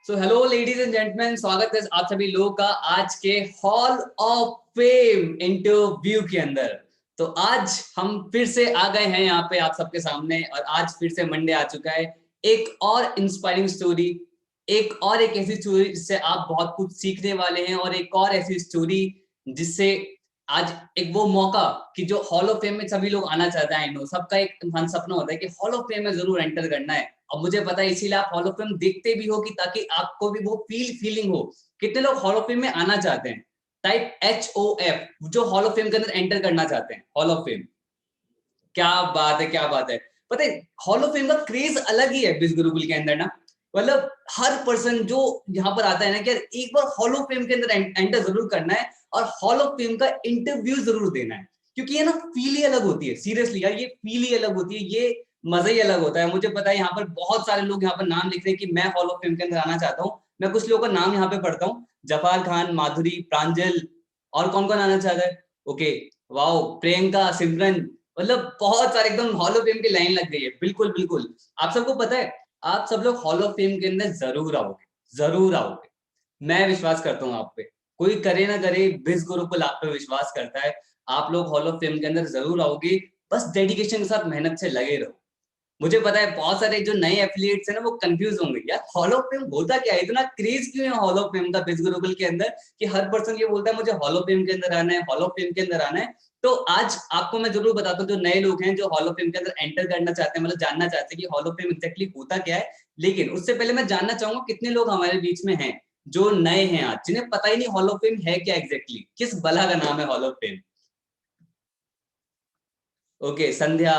So hello ladies and gentleman, स्वागत है आप सभी लोगों का आज के हॉल ऑफ फेम इंटरव्यू के अंदर। तो आज हम फिर से आ गए हैं यहाँ पे आप सबके सामने, और आज फिर से मंडे आ चुका है। एक और इंस्पायरिंग स्टोरी, एक ऐसी स्टोरी जिससे आप बहुत कुछ सीखने वाले हैं, और एक और ऐसी स्टोरी जिससे आज एक वो मौका कि जो हॉल ऑफ फेम में सभी लोग आना चाहते हैं। आई नो सबका एक सपना होता है कि हॉल ऑफ फेम में जरूर एंटर करना है। अब मुझे पता है इसीलिए आप हॉल ऑफ फेम देखते भी हो कि ताकि आपको भी वो फीलिंग हो। कितने लोग हॉल ऑफ फेम में आना चाहते हैं? टाइप HOF, जो हॉल ऑफ फेम के अंदर एंटर करना चाहते हैं। हॉल ऑफ फेम, क्या बात है, क्या बात है। पता है हॉल ऑफ फेम का क्रेज अलग ही है बिज गुरुकुल के अंदर ना। मतलब हर पर्सन जो यहाँ पर आता है ना कि यार एक बार हॉल ऑफ फेम के अंदर एंटर जरूर करना है और हॉल ऑफ फेम का इंटरव्यू जरूर देना है, क्योंकि ये ना फील ही अलग होती है। सीरियसली यार, ये फील ही अलग होती है, ये मजा ही अलग होता है। मुझे पता है यहाँ पर बहुत सारे लोग यहाँ पर नाम लिख रहे हैं कि मैं हॉल ऑफ फेम के अंदर आना चाहता हूँ। मैं कुछ लोगों का नाम यहाँ पे पढ़ता हूँ। जफार खान, माधुरी, प्रांजल, और कौन कौन आना चाहता है? ओके, वाओ, प्रियंका, सिमरन, मतलब बहुत सारे एकदम हॉल ऑफ फेम की लाइन लग गई है। बिल्कुल बिल्कुल, आप सबको पता है आप सब लोग हॉल ऑफ फेम के अंदर जरूर आओगे, जरूर आओगे। मैं विश्वास करता हूँ आप पे, कोई करे ना करे, बिज गुरुकुल आप पे विश्वास करता है। आप लोग हॉल ऑफ फेम के अंदर जरूर आओगे, बस डेडिकेशन के साथ मेहनत से लगे रहो। मुझे पता है बहुत सारे जो नए एफिलिएट्स हैं ना वो कंफ्यूज होंगे, यार हॉल ऑफ फेम होता क्या है, इतना क्रेज क्यों है हॉल ऑफ फेम का बिज गुरुकुल के अंदर कि हर पर्सन ये बोलता है मुझे हॉल ऑफ फेम के अंदर आना है, हॉल ऑफ फेम के अंदर आना है। तो आज आपको मैं जरूर बताता हूँ, जो नए लोग हैं जो हॉल ऑफ फेम के अंदर एंटर करना चाहते हैं, मतलब जानना चाहते हैं कि हॉल ऑफ फेम एग्जैक्टली होता क्या है। लेकिन उससे पहले मैं जानना चाहूंगा कितने लोग हमारे बीच में हैं जो नए हैं आज, जिन्हें पता ही नहीं हॉल ऑफ फेम है क्या एग्जैक्टली, किस बला का नाम है hall of fame. Okay, Sandhya,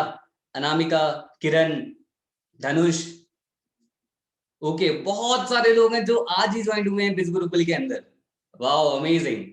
Anamika, Kiran, Dhanush, okay, बहुत सारे लोग हैं जो आज ही ज्वाइन हुए हैं बिज गुरुकुल के अंदर। Wow, amazing.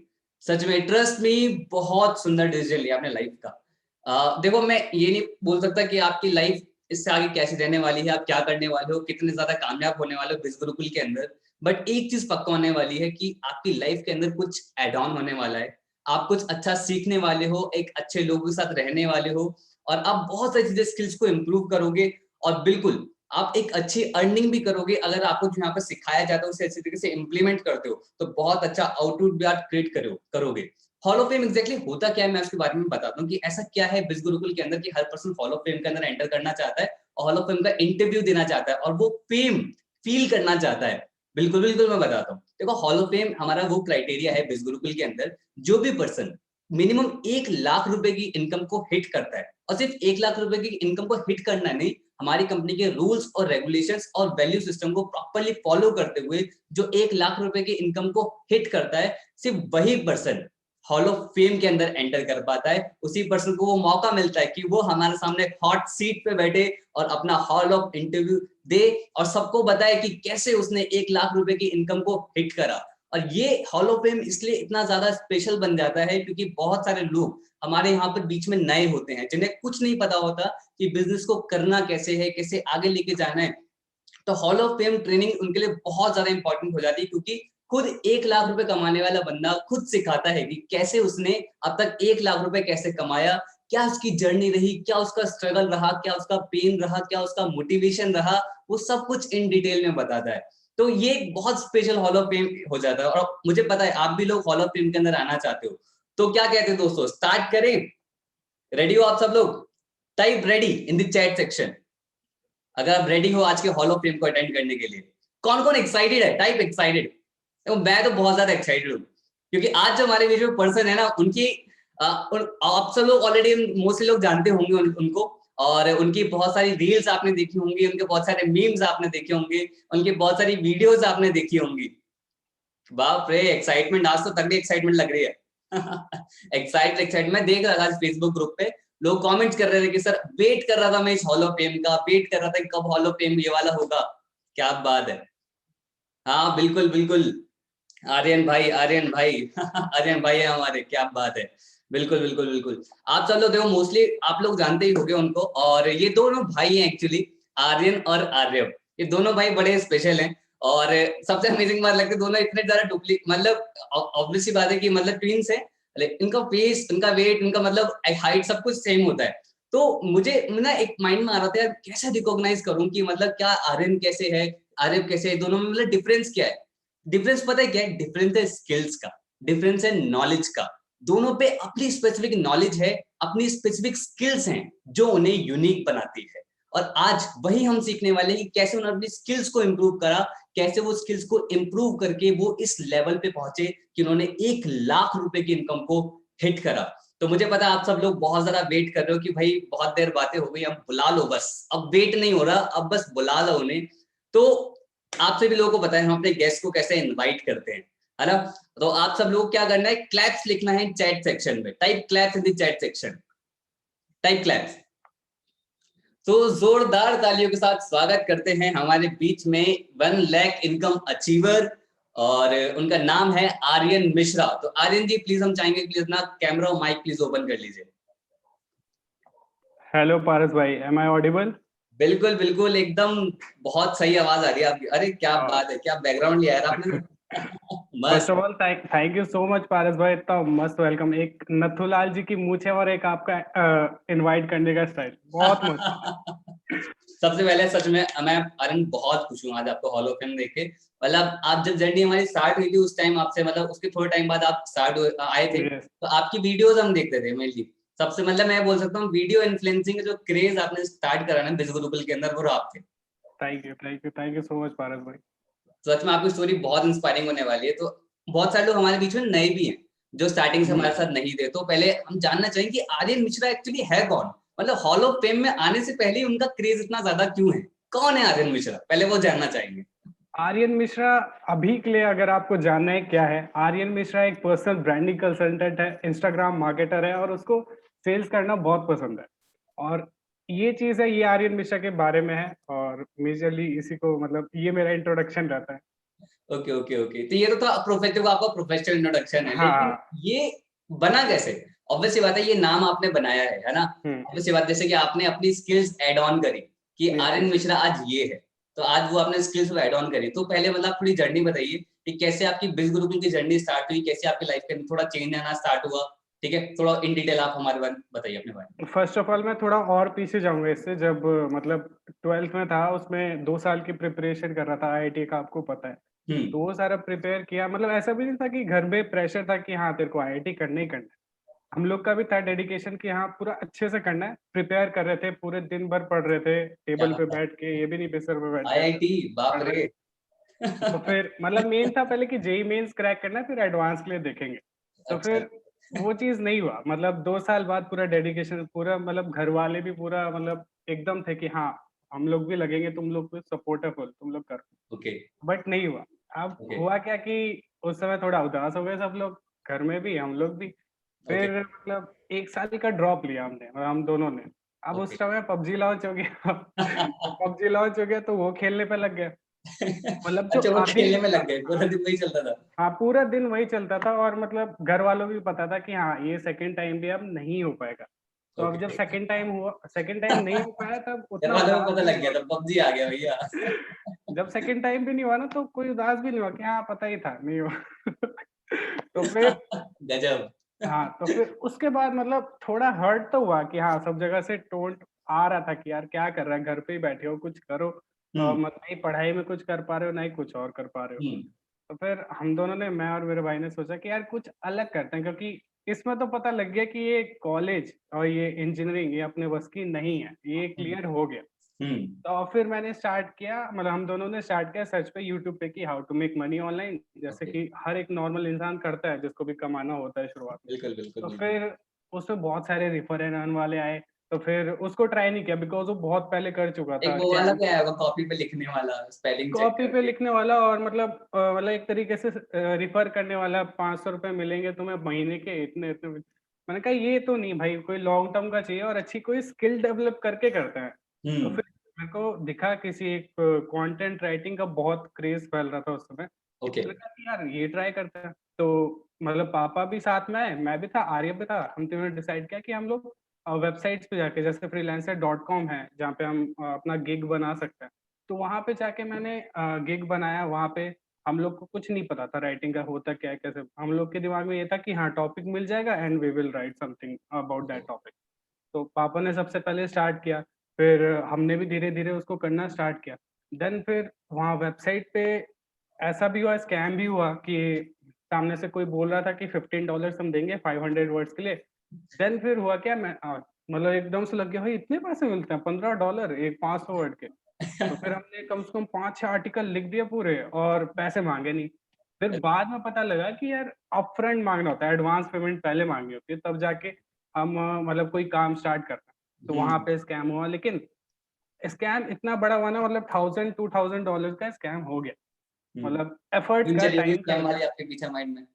सच में ट्रस्ट में बहुत सुंदर डिसीजन लिया आपने लाइफ का। देखो, मैं ये नहीं बोल सकता कि आपकी लाइफ इससे आगे कैसी रहने वाली है, आप क्या करने वाले हो, कितने ज्यादा कामयाब होने वाले हो बिज गुरुकुल के अंदर। बट एक चीज पक्का होने वाली है कि आपकी लाइफ के अंदर कुछ एड ऑन होने वाला है। आप कुछ अच्छा सीखने वाले हो, एक अच्छे लोगों के साथ रहने वाले हो, और आप बहुत सारी चीजें, स्किल्स को इम्प्रूव करोगे। और बिल्कुल आप एक अच्छी अर्निंग भी करोगे अगर आपको जो यहाँ पर सिखाया जाता है उसे अच्छी तरीके से इंप्लीमेंट करते हो, तो बहुत अच्छा आउटपुट भी आप क्रिएट करोगे। हॉल ऑफ फेम एग्जैक्टली होता क्या है, मैं उसके बारे में बताता हूँ कि ऐसा क्या है बिज गुरुकुल के अंदर कि हर पर्सन हॉल ऑफ फेम के अंदर एंटर करना चाहता है और हॉल ऑफ फेम का इंटरव्यू देना चाहता है और वो फेम फील करना चाहता है। बिल्कुल बिल्कुल, मैं बताता हूँ। देखो, हॉल ऑफ फेम हमारा वो क्राइटेरिया है बिज गुरुकुल के अंदर, जो भी पर्सन मिनिमम 1 लाख रुपए की इनकम को हिट करता है, और सिर्फ 1 लाख रुपए की इनकम को हिट करना नहीं, हमारी कंपनी के रूल्स और रेगुलेशंस और वैल्यू सिस्टम को प्रॉपर्ली फॉलो करते हुए जो 1 लाख रुपए की इनकम को हिट करता है, सिर्फ वही पर्सन हॉल ऑफ फेम के अंदर एंटर कर पाता है। उसी पर्सन को वो मौका मिलता है कि वो हमारे सामने हॉट सीट पे बैठे और अपना हॉल ऑफ इंटरव्यू दे और सबको बताए कि कैसे उसने 1 लाख रुपए की इनकम को हिट करा। और ये हॉल ऑफ फेम इसलिए इतना ज्यादा स्पेशल बन जाता है क्योंकि बहुत सारे लोग हमारे यहाँ पर बीच में नए होते हैं जिन्हें कुछ नहीं पता होता कि बिजनेस को करना कैसे है, कैसे आगे लेके जाना है। तो हॉल ऑफ फेम ट्रेनिंग उनके लिए बहुत ज्यादा इंपॉर्टेंट हो जाती है, क्योंकि खुद 1 लाख रुपए कमाने वाला बंदा खुद सिखाता है कि कैसे उसने अब तक 1 लाख रुपए कैसे कमाया, क्या उसकी जर्नी रही, क्या उसका स्ट्रगल रहा, क्या उसका पेन रहा, क्या उसका मोटिवेशन रहा, वो सब कुछ इन डिटेल में बताता है। तो ये बहुत स्पेशल हॉल ऑफ फेम हो जाता है, और मुझे पता है आप भी लोग हॉल ऑफ फेम के अंदर आना चाहते हो। तो क्या कहते हैं दोस्तों, स्टार्ट करें? रेडी हो आप सब लोग? Type ready in the chat section अगर आप रेडी हो आज के हॉल ऑफ फेम को अटेंड करने के लिए। कौन कौन एक्साइटेड है? Type excited. तो मैं तो बहुत ज्यादा एक्साइटेड हूँ, क्योंकि आज जो हमारे बीच में पर्सन है ना उनकी आप सब लोग ऑलरेडी मोस्टली लोग जानते होंगे उनको, और उनकी बहुत सारी रील्स आपने देखी होंगी, उनके बहुत सारे मीम्स आपने देखे होंगे, उनकी बहुत सारी वीडियोस आपने देखी होंगी। बाप रे, एक्साइटमेंट आज तो तगड़ी एक्साइटमेंट लग रही है। एक्साइट मैं देख रहा था आज फेसबुक ग्रुप पे लोग कमेंट्स कर रहे थे कि सर वेट कर रहा था मैं इस हॉल ऑफ फेम का, वेट कर रहा था कब हॉल ऑफ फेम ये वाला होगा। क्या बात है। हाँ बिल्कुल बिल्कुल, आर्यन भाई, आर्यन भाई। आर्यन भाई है हमारे, क्या बात है। बिल्कुल बिल्कुल बिल्कुल, आप सब लोग देखो मोस्टली आप लोग जानते ही होंगे उनको, और ये दोनों भाई हैं एक्चुअली, आर्यन और आर्यव। ये दोनों भाई बड़े स्पेशल हैं, और सबसे अमेजिंग बात लगती है दोनों इतने ज्यादा डुप्लीकेट, मतलब ऑब्वियस सी बात है कि मतलब ट्विंस है, इनका फेस, इनका वेट, इनका मतलब हाइट सब कुछ सेम होता है। तो मुझे ना एक माइंड में आ रहा था यार कैसे रिकॉग्नाइज करूं कि मतलब क्या आर्यन कैसे है, अरे कैसे, दोनों में मतलब डिफरेंस क्या है? डिफरेंस पता है क्या है? डिफरेंस है स्किल्स का, डिफरेंस है नॉलेज का। दोनों पे अपनी स्पेसिफिक नॉलेज है, अपनी स्पेसिफिक स्किल्स हैं जो उन्हें यूनिक बनाती है। और आज वही हम सीखने वाले हैं कि कैसे उन्होंने अपनी स्किल्स को इंप्रूव करा, कैसे वो स्किल्स को इंप्रूव करके वो इस लेवल पे पहुंचे कि उन्होंने 1 लाख रुपए की इनकम को हिट करा। तो मुझे पता है आप सब लोग बहुत ज्यादा वेट कर रहे हो कि भाई बहुत देर बातें हो गई, अब बुला लो बस, अब वेट नहीं हो रहा, अब बस बुला लो उन्हें। तो आप सभी लोगों को पता है हम अपने गेस्ट को कैसे इनवाइट करते हैं, है ना? तो आप सब लोग क्या करना है, क्लैप्स लिखना है चैट सेक्शन में, type claps in the chat section, type claps. तो जोरदार तालियों के साथ स्वागत करते हैं हमारे बीच में 1 लाख इनकम अचीवर, और उनका नाम है आर्यन मिश्रा। तो आर्यन जी प्लीज, हम चाहेंगे प्लीज अपना कैमरा और माइक प्लीज ओपन कर लीजिए। हेलो पारस भाई, एम आई ऑडिबल? बिल्कुल बिल्कुल, एकदम बहुत सही आवाज आ रही है आपकी। अरे क्या बात है, क्या बैकग्राउंड लिया है आपने। फर्स्ट मस्त। Of all thank you so much Paras भाई, इतना मस्त वेलकम। एक नथुलाल जी की मूछे और एक आपका इनवाइट करने का स्टाइल बहुत मस्त। सबसे पहले सच में मैं अरुण बहुत खुश हूँ आज आपको हॉल ऑफ फेम देख के। मतलब आप जब जर्नी हमारी स्टार्ट हुई थी उस टाइम आपसे, मतलब उसके थोड़े टाइम बाद आप स्टार्ट आए थे, यस, तो आपकी वीडियोस हम देखते थे मेनली। सबसे मतलब मैं बोल सकता हूँ वीडियो इन्फ्लुएंसिंग का जो क्रेज आपने स्टार्ट करा ना बिज ग्रुपल के अंदर, वो आप थे। Thank you so much Paras भाई। सच में आपकी स्टोरी बहुत इंस्पायरिंग होने वाली है। तो बहुत सारे लोग हमारे बीच में नए भी हैं जो स्टार्टिंग से हमारे साथ नहीं थे। तो पहले हम जानना चाहेंगे कि आर्यन मिश्रा एक्चुअली है कौन, मतलब हॉल ऑफ फेम में आने से पहले ही उनका क्रेज इतना ज्यादा क्यों है? कौन है आर्यन मिश्रा, पहले वो जानना चाहेंगे। आर्यन मिश्रा अभी के लिए अगर आपको जानना है क्या है, आर्यन मिश्रा एक पर्सनल ब्रांडिंग कंसल्टेंट है, इंस्टाग्राम मार्केटर है और उसको सेल्स करना बहुत पसंद है। और ये चीज है, ये आर्यन मिश्रा के बारे में है। और मेजरली इसी को मतलब ये मेरा इंट्रोडक्शन रहता है। ओके ओके ओके, तो ये तो था प्रोफेसिव, आपका प्रोफेशनल इंट्रोडक्शन है, लेकिन हाँ। ये बना कैसे? ऑब्वियस सी बात है, ये नाम आपने बनाया है ना? ऑब्वियस सी बात, जैसे कि आपने अपनी स्किल्स ऐड ऑन करी कि आर्यन मिश्रा आज ये है, तो आज वो आपने स्किल्स को ऐड ऑन करी। तो पहले मतलब थोड़ी जर्नी बताइए कि कैसे आपकी बिज ग्रुपिंग की जर्नी स्टार्ट हुई, कैसे आपकी लाइफ के अंदर थोड़ा चेंज आना स्टार्ट हुआ। ठीक है, थोड़ा इन डिटेल आप हमारे बारे में बताइए अपने बारे फर्स्ट ऑफ ऑल मैं थोड़ा और पीछे जाऊंगा इससे। जब मतलब 12th में था, उसमें 2 साल की प्रिपरेशन कर रहा था आईआईटी का, आपको पता है। में। तो वो सारा प्रिपेयर किया, मतलब ऐसा भी नहीं था कि घर में प्रेशर था कि हाँ तेरे को आईआईटी करना ही करना है। हम लोग का भी था डेडिकेशन कि हाँ पूरा अच्छे से करना है। प्रिपेयर कर रहे थे, पूरे दिन भर पढ़ रहे थे, क्या टेबल पे बैठ के, ये भी नहीं बिस्तर पे बैठ के आईआईटी, बाप पढ़ रहे रे। थे। तो फिर मतलब मेन था पहले कि जेई मेंस क्रैक करना है, फिर एडवांस के लिए देखेंगे। तो अच्छा। फिर वो चीज नहीं हुआ। मतलब 2 साल बाद पूरा डेडिकेशन, पूरा मतलब घर वाले भी पूरा मतलब एकदम थे कि हाँ हम लोग भी लगेंगे, तुम लोग भी सपोर्ट है फुल, तुम लोग करो। ओके बट नहीं हुआ। अब ओके हुआ क्या कि उस समय थोड़ा उदास हो गए सब लोग, घर में भी हम लोग भी। ओके फिर मतलब 1 साल का ड्रॉप लिया हमने, मतलब हम दोनों ने। अब ओके। उस समय पबजी लॉन्च हो गया। पबजी लॉन्च हो गया तो वो खेलने पे लग गए। मतलब जो अच्छा, वो अभी खेलने में था, लग गए, पूरा दिन वही चलता था। हाँ पूरा दिन वही चलता था। और मतलब घर वालों को भी पता था कि हाँ ये सेकंड टाइम भी अब नहीं हो पाएगा। तो अब जब ओके। सेकंड टाइम हुआ, सेकंड टाइम नहीं हो पाया, तब घर उतना वालों को उदास पता भी लग नहीं गया हुआ। था पबजी आ गया भैया। जब सेकंड टाइम भी नहीं हुआ ना, तो कोई उदास भी नहीं हुआ कि हाँ पता ही था नहीं हुआ। तो फिर गजब। हाँ, तो फिर उसके बाद मतलब थोड़ा हर्ट तो हुआ कि हाँ सब जगह से टोंट आ रहा था कि यार क्या कर रहा है, घर पे ही बैठे हो, कुछ करो। हम्म मत नहीं पढ़ाई में कुछ कर पा रहे हो, ना ही कुछ और कर पा रहे हो। हम्म। तो फिर हम दोनों ने, मैं और मेरे भाई ने सोचा कि यार कुछ अलग करते हैं, क्योंकि इसमें तो पता लग गया कि ये कॉलेज और ये इंजीनियरिंग ये अपने बस की नहीं है, ये क्लियर हो गया। हम्म। तो फिर मैंने स्टार्ट किया, मतलब हम दोनों ने स्टार्ट किया सर्च पे यूट्यूब पे कि how to make money online, जैसे ओके। कि हर एक नॉर्मल इंसान करता है जिसको भी कमाना होता है शुरुआत में। बिल्कुल बिल्कुल तो बिल्कुल। फिर उसमें बहुत सारे रिफर एंड अर्न वाले आए। तो फिर उसको ट्राई नहीं किया, बिकॉज वो बहुत पहले कर चुका एक था वो वाला कि क्या है, वो कॉपी पे लिखने वाला, स्पेलिंग चेक कॉपी पे करके। लिखने वाला। और मतलब एक तरीके से रिफर करने वाला, 500 रुपये मिलेंगे तुम्हें महीने के, इतने इतने। मैंने कहा ये तो नहीं भाई, कोई लॉन्ग टर्म का चाहिए और अच्छी कोई स्किल डेवलप करके करते हैं। तो हम्म। फिर मेरे को दिखा किसी एक कंटेंट राइटिंग का बहुत क्रेज फैल रहा था उस समय। ओके। मैंने कहा कि यार ये ट्राई करते हैं। तो मतलब पापा भी साथ में आए, मैं भी था, आर्य भी था। हम तीनों ने डिसाइड किया कि हम लोग वेबसाइट्स पे जाके, जैसे freelancer.com है जहाँ पे हम अपना गिग बना सकते हैं। तो वहां पे जाके मैंने गिग बनाया। वहां पे हम लोग को कुछ नहीं पता था राइटिंग का होता क्या है कैसे। हम लोग के दिमाग में ये था कि हाँ टॉपिक मिल जाएगा and we will write something about okay. That topic. तो पापा ने सबसे पहले स्टार्ट किया, फिर हमने भी धीरे धीरे उसको करना स्टार्ट किया। देन फिर वहाँ वेबसाइट पे ऐसा भी हुआ, स्कैम भी हुआ कि सामने से कोई बोल रहा था कि $15 हम देंगे 500 वर्ड्स के लिए। देन फिर हुआ क्या, मैं मतलब एकदम से लग गया भाई इतने पैसे मिलते हैं, $15 एक 500 वर्ड के। तो फिर हमने कम से कम 5-6 आर्टिकल लिख दिए पूरे और पैसे मांगे नहीं। फिर बाद में पता लगा कि यार अपफ्रंट मांगना होता है, एडवांस पेमेंट पहले मांगनी होती है, तब जाके हम मतलब कोई काम स्टार्ट करते हैं। तो वहाँ पे स्कैम हुआ, लेकिन स्कैम इतना बड़ा हुआ ना, मतलब $1000-2000 का स्कैम हो गया। मतलब एफर्ट क्यों का, चली हुई टाइम का। स्कैम वाली आपके पीछे माइंड में?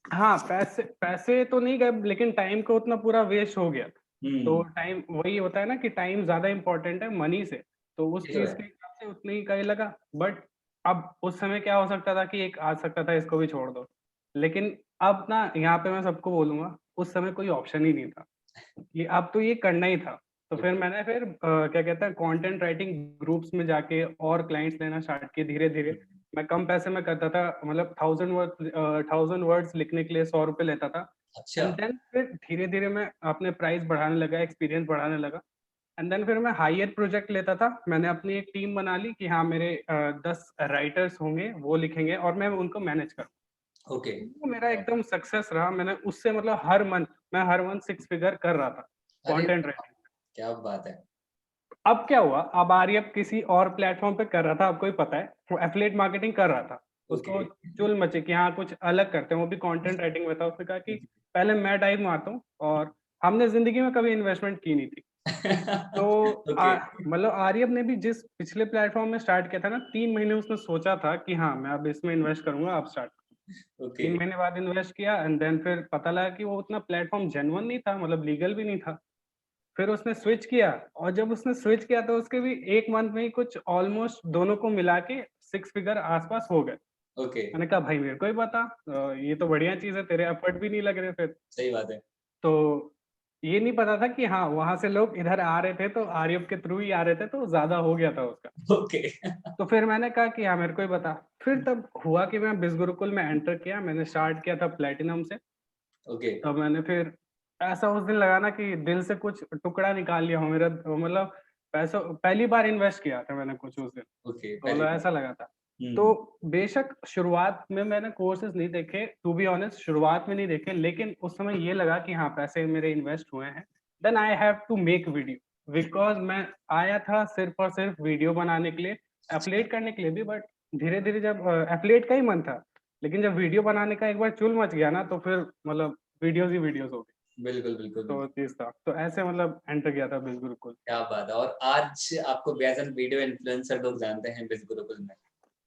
हाँ, पैसे पैसे तो नहीं गए, लेकिन टाइम का उतना पूरा वेस्ट हो गया। तो हम्म, टाइम वही होता है ना कि टाइम ज़्यादा इम्पोर्टेंट है मनी से, तो उस ये तो चीज़ है। के हिसाब से उतने ही का ही लगा। बट अब उस समय क्या हो सकता था कि एक आ सकता था इसको भी छोड़ दो। लेकिन अब ना यहाँ पे मैं सबको बोलूँगा, उस समय कोई ऑप्शन ही नहीं था, कि अब तो ये करना ही था। तो फिर मैंने क्या कहते हैं, कंटेंट राइटिंग ग्रुप्स में जाके और क्लाइंट्स लेना स्टार्ट किए धीरे-धीरे। मैं कम पैसे में करता था, मतलब 1000 वर्ड्स लिखने के लिए ₹100 लेता था। अच्छा। एंड देन फिर धीरे-धीरे मैं अपने प्राइस बढ़ाने लगा, एक्सपीरियंस बढ़ाने लगा। एंड देन फिर मैं हायर प्रोजेक्ट लेता था। मैंने अपनी एक टीम बना ली कि हाँ, मेरे 10 राइटर्स होंगे, वो लिखेंगे और मैं उनको मैनेज करूँ। ओके। वो मेरा एकदम सक्सेस रहा। मैंने उससे मतलब हर मंथ 6 फिगर कर रहा था, अरे कंटेंट वाह! राइटिंग। क्या बात है। अब क्या हुआ, अब आर्यप किसी और प्लेटफ़ॉर्म पे कर रहा था, आपको ही पता है, वो एफ़िलिएट मार्केटिंग कर रहा था। ओके। उसको चुल मची कि हाँ, कुछ अलग करते हैं, वो भी कंटेंट राइटिंग में था। उसने कहा कि पहले मैं डाइव मारता हूँ, और हमने ज़िंदगी में कभी इन्वेस्टमेंट की नहीं थी। तो ओके। मतलब आर्यप ने भी जिस पिछले प्लेटफ़ॉर्म में स्टार्ट किया था ना, 3 महीने उसने सोचा था कि हाँ, मैं अब इसमें इन्वेस्ट करूँगा, अब स्टार्ट। ओके। 3 महीने बाद इन्वेस्ट किया, एंड देन फिर पता लगा कि वो उतना प्लेटफ़ॉर्म जेन्युइन नहीं था, मतलब लीगल भी नहीं था। फिर उसने स्विच किया, और जब उसने स्विच किया तो उसके भी 1 मंथ में ही कुछ ऑलमोस्ट दोनों को मिला के 6 फिगर आस-पास हो गए। ओके। मैंने कहा भाई मेरे को ही बता, ये तो बढ़िया चीज़ है, तेरे एफर्ट भी नहीं लग रहे फिर। सही बात है। तो ये नहीं पता था कि हाँ, वहाँ से लोग इधर आ रहे थे, तो आर्यप के थ्रू ही आ रहे थे, तो ज़्यादा हो गया था उसका। ओके। तो फिर मैंने कहा कि हाँ, मेरे को ही बता। फिर तब हुआ कि मैं बिज़ गुरुकुल में एंटर किया, मैंने स्टार्ट किया था प्लैटिनम से। ओके। तब मैंने फिर ऐसा उस दिन लगा ना कि दिल से कुछ टुकड़ा निकाल लिया हो मेरा, मतलब पैसों पहली बार इन्वेस्ट किया था मैंने कुछ उस दिन, ओके, तो पहली मतलब बार। ऐसा लगा था। तो हुँ, बेशक शुरुआत में मैंने कोर्सेज़ नहीं देखे, टू बी ऑनेस्ट शुरुआत में नहीं देखे, लेकिन उस समय ये लगा कि हाँ, पैसे मेरे इन्वेस्ट हुए हैं। Then I have to make video, because मैं आया था सिर्फ़ और सिर्फ़ वीडियो बनाने के लिए, अच्छा। एफ़िलिएट करने के लिए भी, बट धीरे-धीरे जब एफ़िलिएट का ही मन था, लेकिन जब वीडियो बनाने का एक बार चुल मच गया ना, तो फिर मतलब वीडियोज़ ही वीडियोज़ हो गई। बिल्कुल, बिल्कुल, तो बिल्कुल। चीज़ था। तो ऐसे मतलब एंटर किया था बिज़ गुरुकुल। क्या बात है, और आज आपको एज़ एन वीडियो इन्फ्लुएंसर लोग जानते हैं बिज़ गुरुकुल में।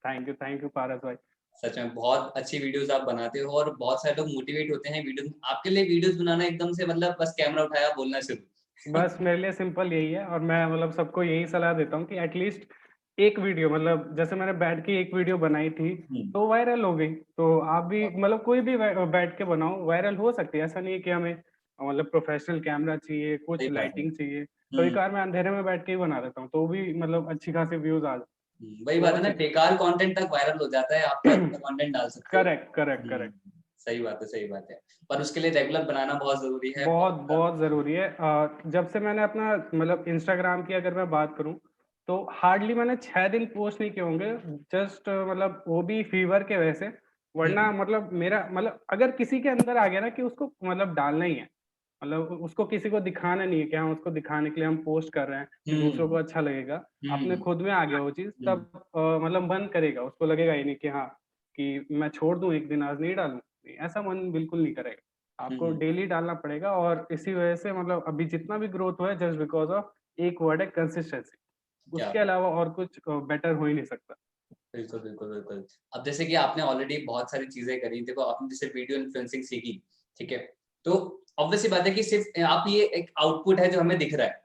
थैंक यू पारस भाई। सच में बहुत अच्छी वीडियोज़ आप बनाते हो और बहुत सारे लोग मोटिवेट होते हैं वीडियो, आपके लिए वीडियोज़ बनाना एकदम से मतलब बस कैमरा उठाया बोलना शुरू। बस मेरे लिए सिंपल यही है, और मैं मतलब सबको यही सलाह देता हूँ कि एटलीस्ट एक वीडियो, मतलब जैसे मैंने बैठ के एक वीडियो बनाई थी, हुँ, तो वायरल हो गई। तो आप भी मतलब कोई भी बैठ के बनाओ, वायरल हो सकती है। ऐसा नहीं है कि हमें मतलब प्रोफ़ेशनल कैमरा चाहिए, कुछ सही बात है। लाइटिंग चाहिए। हुँ, कभी-कभार मैं अंधेरे में बैठ के ही बना देता हूँ, तो भी मतलब अच्छी खासी व्यूज़ आ जाते वही हैं। बात वो है ना, चीज़ बेकार कंटेंट तक वायरल हो जाता है, आप तो अच्छा कंटेंट डाल सकते हो। करेक्ट, करेक्ट, हुँ, करेक्ट। सही बात है, सही बात है। पर उसके लिए रेगुलर बनाना बहुत ज़रूरी है, बहुत बहुत, ज़्यादा। बहुत ज़रूरी है। जब से मैंने अपना मतलब इंस्टाग्राम की अगर मैं बात करूँ, तो हार्डली मैंने 6 दिन पोस्ट नहीं किए होंगे, जस्ट मतलब वो भी फ़ीवर के वजह से। वरना हुँ, मतलब मेरा मतलब अगर किसी के अंदर आ गया ना कि उसको मतलब डालना ही है, मतलब उसको किसी को दिखाना नहीं है कि हाँ, उसको दिखाने के लिए हम पोस्ट कर रहे हैं कि दूसरों को हुँ, अच्छा लगेगा। अपने हुँ, खुद में आ गया वो चीज़, हुँ, तब मतलब मन करेगा, उसको लगेगा ही नहीं कि हाँ, कि मैं छोड़ दूँ एक दिन, आज नहीं डालूँ। ऐसा मन बिल्कुल नहीं करेगा। आपको हुँ, डेली डालना पड़ेगा, और इसी वजह से मतलब अभी जितना भी ग्रोथ हुआ है जस्ट बिकॉज़ ऑफ एक वर्ड है कंसिस्टेंसी। क्या उसके अलावा और कुछ बेटर हो ही नहीं सकता। बिल्कुल, बिल्कुल, बिल्कुल। अब जैसे कि आपने ऑलरेडी बहुत सारी चीज़ें करी, देखो आपने जैसे वीडियो इन्फ्लुएंसिंग सीखी, ठीक है? तो ऑब्वियस सी बात है कि सिर्फ़ आप ये एक आउटपुट है जो हमें दिख रहा है,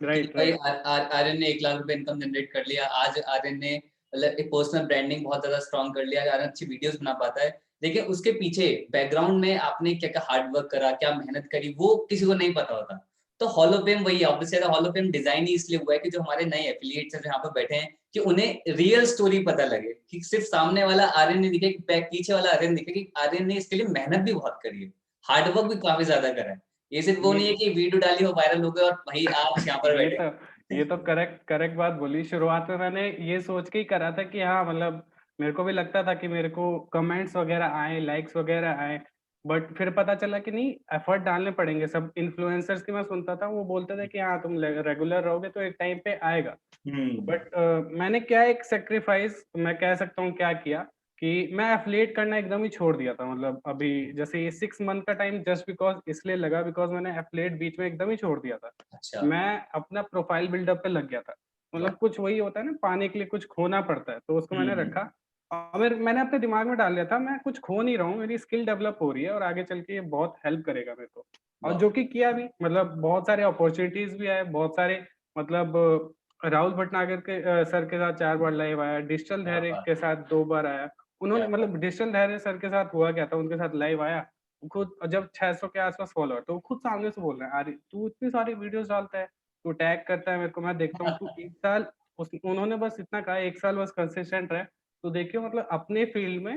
कि राइट, भाई राइट। आर्यन ने 1 लाख रुपए इनकम जनरेट कर लिया, आज आर्यन ने मतलब एक पर्सनल ब्रांडिंग बहुत ज़्यादा स्ट्रॉन्ग कर लिया, आर्यन अच्छी वीडियोज़ बना पाता है। लेकिन उसके पीछे बैकग्राउंड में आपने क्या-क्या हार्ड वर्क करा, क्या मेहनत करी, वो किसी को नहीं पता होता। तो हॉल ऑफ फेम वही है, obviously hall of fame design ही इसलिए हुआ है कि जो हमारे नए एफिलिएट्स हैं जो यहाँ पे बैठे हैं, कि उन्हें रियल स्टोरी पता लगे, कि सिर्फ सामने वाला आर्यन नहीं दिखे, पीछे वाला आर्यन दिखे, कि आर्यन ने इसके लिए मेहनत भी बहुत करी है, हार्ड वर्क भी काफ़ी ज़्यादा करा है। ये सिर्फ वो ये नहीं है कि वीडियो डाली हो, वायरल हो गया और वही आप यहाँ पर ये बैठे तो हैं। ये तो करेक्ट करेक्ट बात बोली। शुरुआत में मैंने ये सोच के ही करा था कि हाँ, मतलब मेरे को भी लगता था कि मेरे को कमेंट्स वगैरह आए, लाइक्स वगैरह आए, बट फिर पता चला कि नहीं, एफर्ट डालने पड़ेंगे। सब इन्फ्लुएंसर्स की मैं सुनता था, वो बोलते थे कि हाँ, तुम रेगुलर रहोगे तो एक टाइम पे आएगा। हम्म। बट मैंने क्या एक सैक्रिफाइस मैं कह सकता हूँ क्या किया कि मैं एफिलिएट करना एकदम ही छोड़ दिया था। मतलब अभी जैसे ये 6 मंथ का टाइम जस्ट बिकॉज इसलिए लगा बिकॉज मैंने एफिलिएट बीच में एकदम ही छोड़ दिया था। अच्छा। मैं अपना प्रोफाइल बिल्डअप पे लग गया था। वाह। मतलब कुछ वही होता है ना, पाने के लिए कुछ खोना पड़ता है, तो उसको मैंने हम्म। रखा। और मैंने अपने दिमाग में डाल लिया था मैं कुछ खो नहीं रहा हूँ, मेरी स्किल डेवलप हो रही है और आगे चल के ये बहुत हेल्प करेगा मेरे को। और वाह। जो कि किया भी, मतलब बहुत सारे अपॉर्चुनिटीज भी आए, बहुत सारे, मतलब राहुल भटनागर के सर के साथ 4 बार लाइव आया, डिजिटल क्या धैर्य बात के है, साथ 2 बार आया। क्या उन्होंने, बात मतलब डिजिटल धैर्य सर के साथ हुआ क्या था, उनके साथ लाइव आया, वो खुद जब 600 के आसपास फॉलोअर, तो वो खुद सामने से बोल रहे हैं, "अरे! तू इतनी सारी वीडियोज़ डालता है, तू टैग करता है मेरे को, मैं देखता हूँ तू 1 साल।" उस उन्होंने बस इतना कहा, 1 साल बस कंसिस्टेंट रहे, तो देखिए मतलब अपने फील्ड में,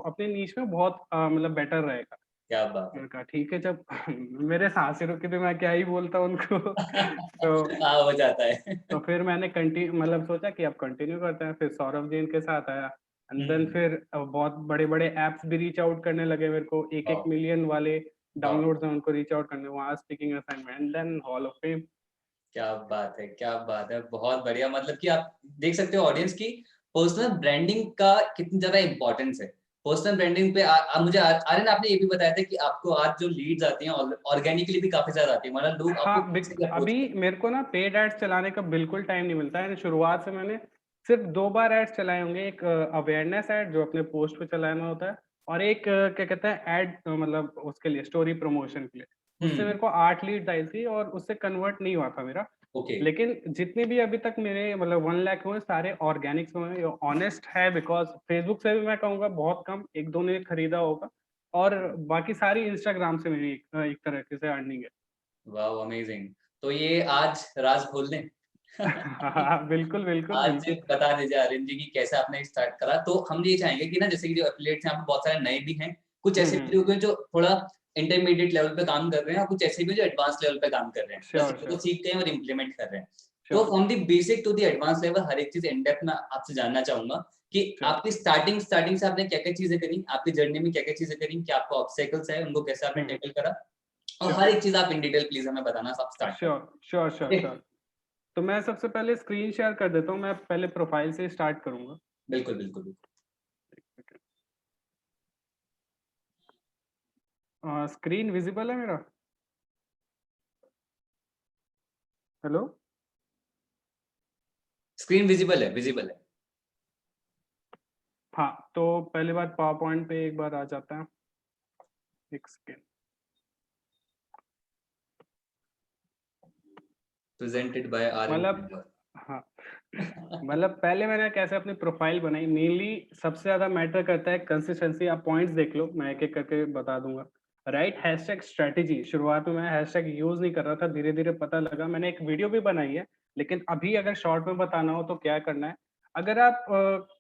अपने नीश में बहुत मतलब बेटर रहेगा। क्या बात है। मैंने कहा ठीक है, जब मेरे सांसें रुकी तो मैं क्या ही बोलता उनको। तो हाँ, हो जाता है। तो फिर मैंने मतलब सोचा कि अब कंटिन्यू करते हैं, फिर सौरभ जैन के साथ आया, एंड देन हम्म। फिर बहुत बड़े-बड़े ऐप्स भी रीच आउट करने लगे मेरे को, 1-1 वाह। मिलियन वाले वाह। डाउनलोड्स हैं उनको रीच आउट करने, वहाँ speaking assignment, and then hall of fame. क्या बात है, क्या बात है। बहुत बढ़िया, मतलब कि आप देख सकते हो ऑडियंस की पर्सनल ब्रांडिंग का कितनी ज़्यादा इम्पोर्टेंस है। पर्सनल ब्रांडिंग पे मुझे आर्यन आपने ये भी बताया था कि आपको आज जो लीड्स आती हैं ऑर्गेनिकली भी काफ़ी ज़्यादा आती है। मतलब लोग आपको हाँ, कैसे अप्रोच अभी करते हैं? मेरे को ना पेड एड्स चलाने का बिल्कुल टाइम नहीं मिलता है। शुरुआत से मैंने सिर्फ 2 बार एड्स चलाए होंगे, एक अवेयरनेस एड जो अपने पोस्ट पे चलाना होता है, और एक क्या कहते हैं एड, मतलब उसके लिए स्टोरी प्रमोशन के लिए। उससे हुँ। मेरे को 8 लीड्स आई थी और उससे कन्वर्ट नहीं हुआ था मेरा। ओके। लेकिन जितने भी अभी तक मेरे मतलब 1 लाख हुए, सारे ऑर्गेनिक्स हुए हैं। ऑनेस्ट है बिकॉज़ फेसबुक से भी मैं कहूँगा बहुत कम, 1-2 ने खरीदा होगा, और बाकी सारी इंस्टाग्राम से मेरी एक तरीके से अर्निंग है। वाओ! अमेज़िंग। तो ये आज राज़ खोल दें? हाँ, बिल्कुल, बिल्कुल, आज बिल्कुल। बता दीजिए आर्यन जी कि कैसे आपने स्टार्ट करा। तो हम ये चाहेंगे कि ना जैसे कि जो एफिलिएट्स हैं, आप बहुत सारे नए भी हैं, कुछ हुँ, ऐसे भी हुँ। लोग हैं जो थोड़ा इंटरमीडिएट लेवल पे काम कर रहे हैं और कुछ ऐसे भी जो एडवांस लेवल पे काम कर रहे हैं। बस श्योर, चीज़ों को श्योर, सीख गए हैं और इम्प्लीमेंट कर रहे हैं। तो sure, from the basic to the advance level हर एक चीज़ इन डेप्थ मैं आपसे जानना चाहूँगा कि श्योर। आपकी स्टार्टिंग स्टार्टिंग से आपने क्या-क्या चीज़ें करी? आपकी जर्नी में क्या-क्या चीज़ें करी? क्या आपको ऑब्स्टेकल्स आए, उनको कैसे आपने हुँ, हुँ। टैकल करा? और श्योर, हर एक चीज़ आप इन डिटेल प्लीज़ हमें बताना सब स्टार्ट करें। Sure, sure, sure, okay? Sure. तो मैं सबसे पहले स्क्रीन शेयर कर देता हूँ, मैं पहले प्रोफाइल से स्टार्ट करूँगा। बिल्कुल, बिल्कुल, बिल्कुल। स्क्रीन विज़िबल है मेरा? हेलो? स्क्रीन विज़िबल है। हाँ, तो पहली बात पावर पॉइंट पे एक बार आ जाते हैं। 1 सेकंड। प्रेजेंटेड बाय आर्यन मतलब कुमार। हाँ, मतलब पहले मैंने कैसे अपनी प्रोफाइल बनाई, मेनली सबसे ज़्यादा मैटर करता है कंसिस्टेंसी। आप पॉइंट्स देख लो, मैं एक-एक करके बता दूँगा। राइट हैशटैग स्ट्रैटेजी, शुरुआत में मैं हैशटैग यूज़ नहीं कर रहा था, धीरे-धीरे पता लगा। मैंने एक वीडियो भी बनाई है, लेकिन अभी अगर शॉर्ट में बताना हो तो क्या करना है, अगर आप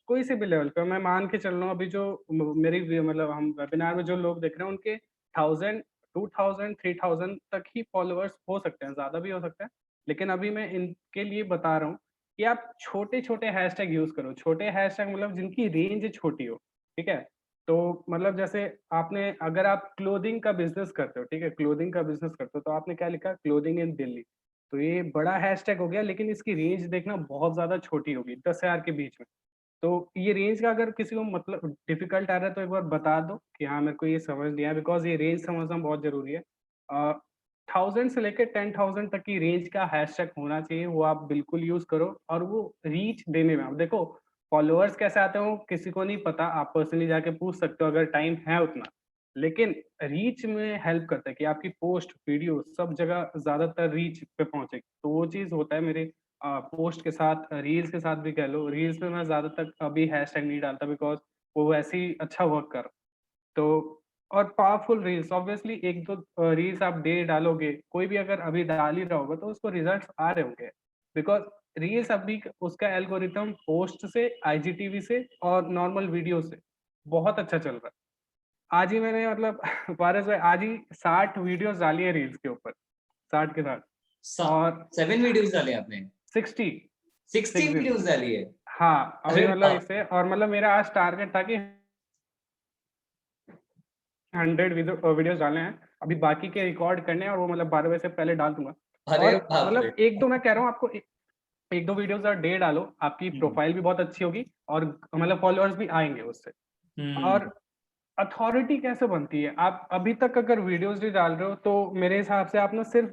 कोई से भी लेवल पे, मैं मान के चल रहा हूँ, अभी जो मेरी मतलब हम वेबिनार में जो लोग देख रहे हैं उनके 1000, 2000, 3000 तक ही फॉलोअर्स हो सकते हैं, ज़्यादा भी हो सकता है। लेकिन अभी मैं इनके लिए बता रहा हूँ कि आप छोटे-छोटे हैशटैग यूज़ करो। छोटे हैशटैग मतलब जिनकी रेंज छोटी हो, ठीक है? तो मतलब जैसे आपने, अगर आप क्लोथिंग का बिज़नेस करते हो, ठीक है? क्लोथिंग का बिज़नेस करते हो, तो आपने क्या लिखा, क्लोथिंग इन दिल्ली। तो ये बड़ा हैशटैग हो गया, लेकिन इसकी रेंज देखना बहुत ज़्यादा छोटी होगी, 10,000 के बीच में। तो ये रेंज का अगर किसी को मतलब डिफ़िकल्ट आ रहा है तो एक बार बता दो कि हाँ, मेरे को ये समझ नहीं आया, बिकॉज़ ये रेंज समझना बहुत ज़रूरी है। 1000 से लेके 10,000 तक की रेंज का हैशटैग होना चाहिए, वो आप बिल्कुल यूज़ करो, और वो रीच देने में, अब देखो फॉलोअर्स कैसे आते हो किसी को नहीं पता, आप पर्सनली जाके पूछ सकते हो अगर टाइम है उतना। लेकिन रीच में हेल्प करता है कि आपकी पोस्ट, वीडियो सब जगह ज़्यादातर रीच पे पहुँचेगी। तो वो चीज़ होता है मेरे पोस्ट के साथ, रील्स के साथ भी कह लो। रील्स में मैं ज़्यादातर अभी हैशटैग नहीं डालता बिकॉज़ वो वैसे ही अच्छा वर्क कर, तो और पावरफुल रील्स ऑब्वियसली 1-2 रील्स आप डेली डालोगे, कोई भी अगर अभी डाल ही रहा होगा तो उसको रिजल्ट्स आ रहे होंगे। बिकॉज़ रील्स अभी उसका एल्गोरिथम पोस्ट से, आईजीटीवी से और नॉर्मल वीडियो से बहुत अच्छा चल रहा है। आज ही मैंने मतलब पारस भाई आज ही 60 वीडियोज़ डाली है रील्स के ऊपर, 60 के 60। सा और 7 वीडियोज़ डाले आपने? 60 60 वीडियोस डाली है? हाँ, अभी अरे मतलब बाप! इससे और मतलब मेरा आज टारगेट था कि 100 वीडियोस डालने हैं। अभी बाकी के रिकॉर्ड करने हैं और वो मतलब 12 बजे से पहले डाल दूँगा। अरे और बाप रे! मतलब 1-2 मैं कह रहा हूँ आपको 1-2 वीडियोस अगर डे डालो, आपकी हुँ, प्रोफाइल भी बहुत अच्छी होगी और मतलब फॉलोअर्स भी आएँगे उससे। हुँ, और अथॉरिटी कैसे बनती है? आप अभी तक अगर वीडियोज़ नहीं डाल रहे हो तो मेरे हिसाब से आप ना सिर्फ़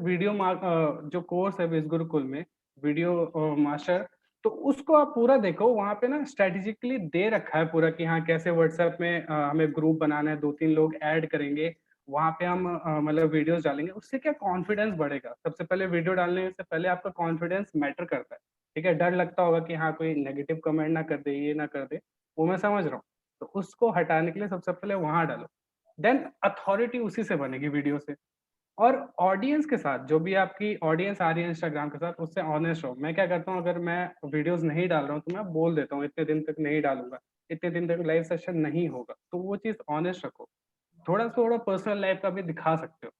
जो कोर्स है बिज़ गुरुकुल में वीडियो मास्टर, तो उसको आप पूरा देखो, वहाँ पे ना स्ट्रैटेजिकली दे रखा है पूरा कि हाँ, कैसे व्हाट्सएप में हमें ग्रुप बनाना है, 2-3 लोग ऐड करेंगे, वहाँ पे हम मतलब वीडियोज़ डालेंगे, उससे क्या कॉन्फिडेंस बढ़ेगा। सबसे पहले वीडियो डालने से पहले आपका कॉन्फिडेंस मैटर करता है, ठीक है? डर लगता होगा कि हाँ, कोई नेगेटिव कमेंट ना कर दे, ये ना कर दे, वो मैं समझ रहा हूँ। तो उसको हटाने के लिए सबसे पहले वहाँ डालो। देन अथॉरिटी उसी से बनेगी वीडियो से। और ऑडियंस के साथ जो भी आपकी ऑडियंस आ रही है इंस्टाग्राम के साथ उससे ऑनेस्ट रहो। मैं क्या करता हूँ अगर मैं वीडियोज़ नहीं डाल रहा हूँ तो मैं बोल देता हूँ इतने दिन तक नहीं डालूँगा, इतने दिन तक लाइव सेशन नहीं होगा। तो वो चीज़ ऑनेस्ट रखो। थोड़ा-थोड़ा पर्सनल लाइफ का भी दिखा सकते हो।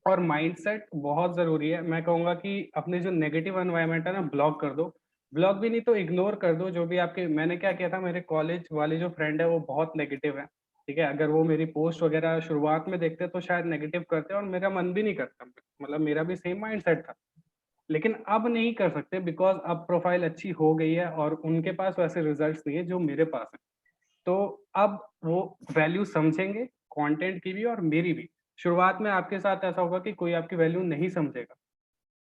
और माइंडसेट बहुत ज़रूरी है। मैं कहूँगा कि अपने जो नेगेटिव एनवायरनमेंट है ना ब्लॉक कर दो। ब्लॉक भी नहीं तो इग्नोर कर दो जो भी आपके मैंने क्या किया था मेरे कॉलेज वाले जो फ्रेंड है वो बहुत नेगेटिव है, ठीक है? अगर वो मेरी पोस्ट वगैरह शुरुआत में देखते तो शायद नेगेटिव करते और मेरा मन भी नहीं करता। मतलब मेरा भी सेम माइंडसेट था। लेकिन अब नहीं कर सकते बिकॉज़ अब प्रोफ़ाइल अच्छी हो गई है और उनके पास वैसे रिज़ल्ट्स नहीं है जो मेरे पास हैं। तो अब वो वैल्यू समझेंगे, कंटेंट की भी और मेरी भी। शुरुआत में आपके साथ ऐसा होगा कि कोई आपकी वैल्यू नहीं समझेगा।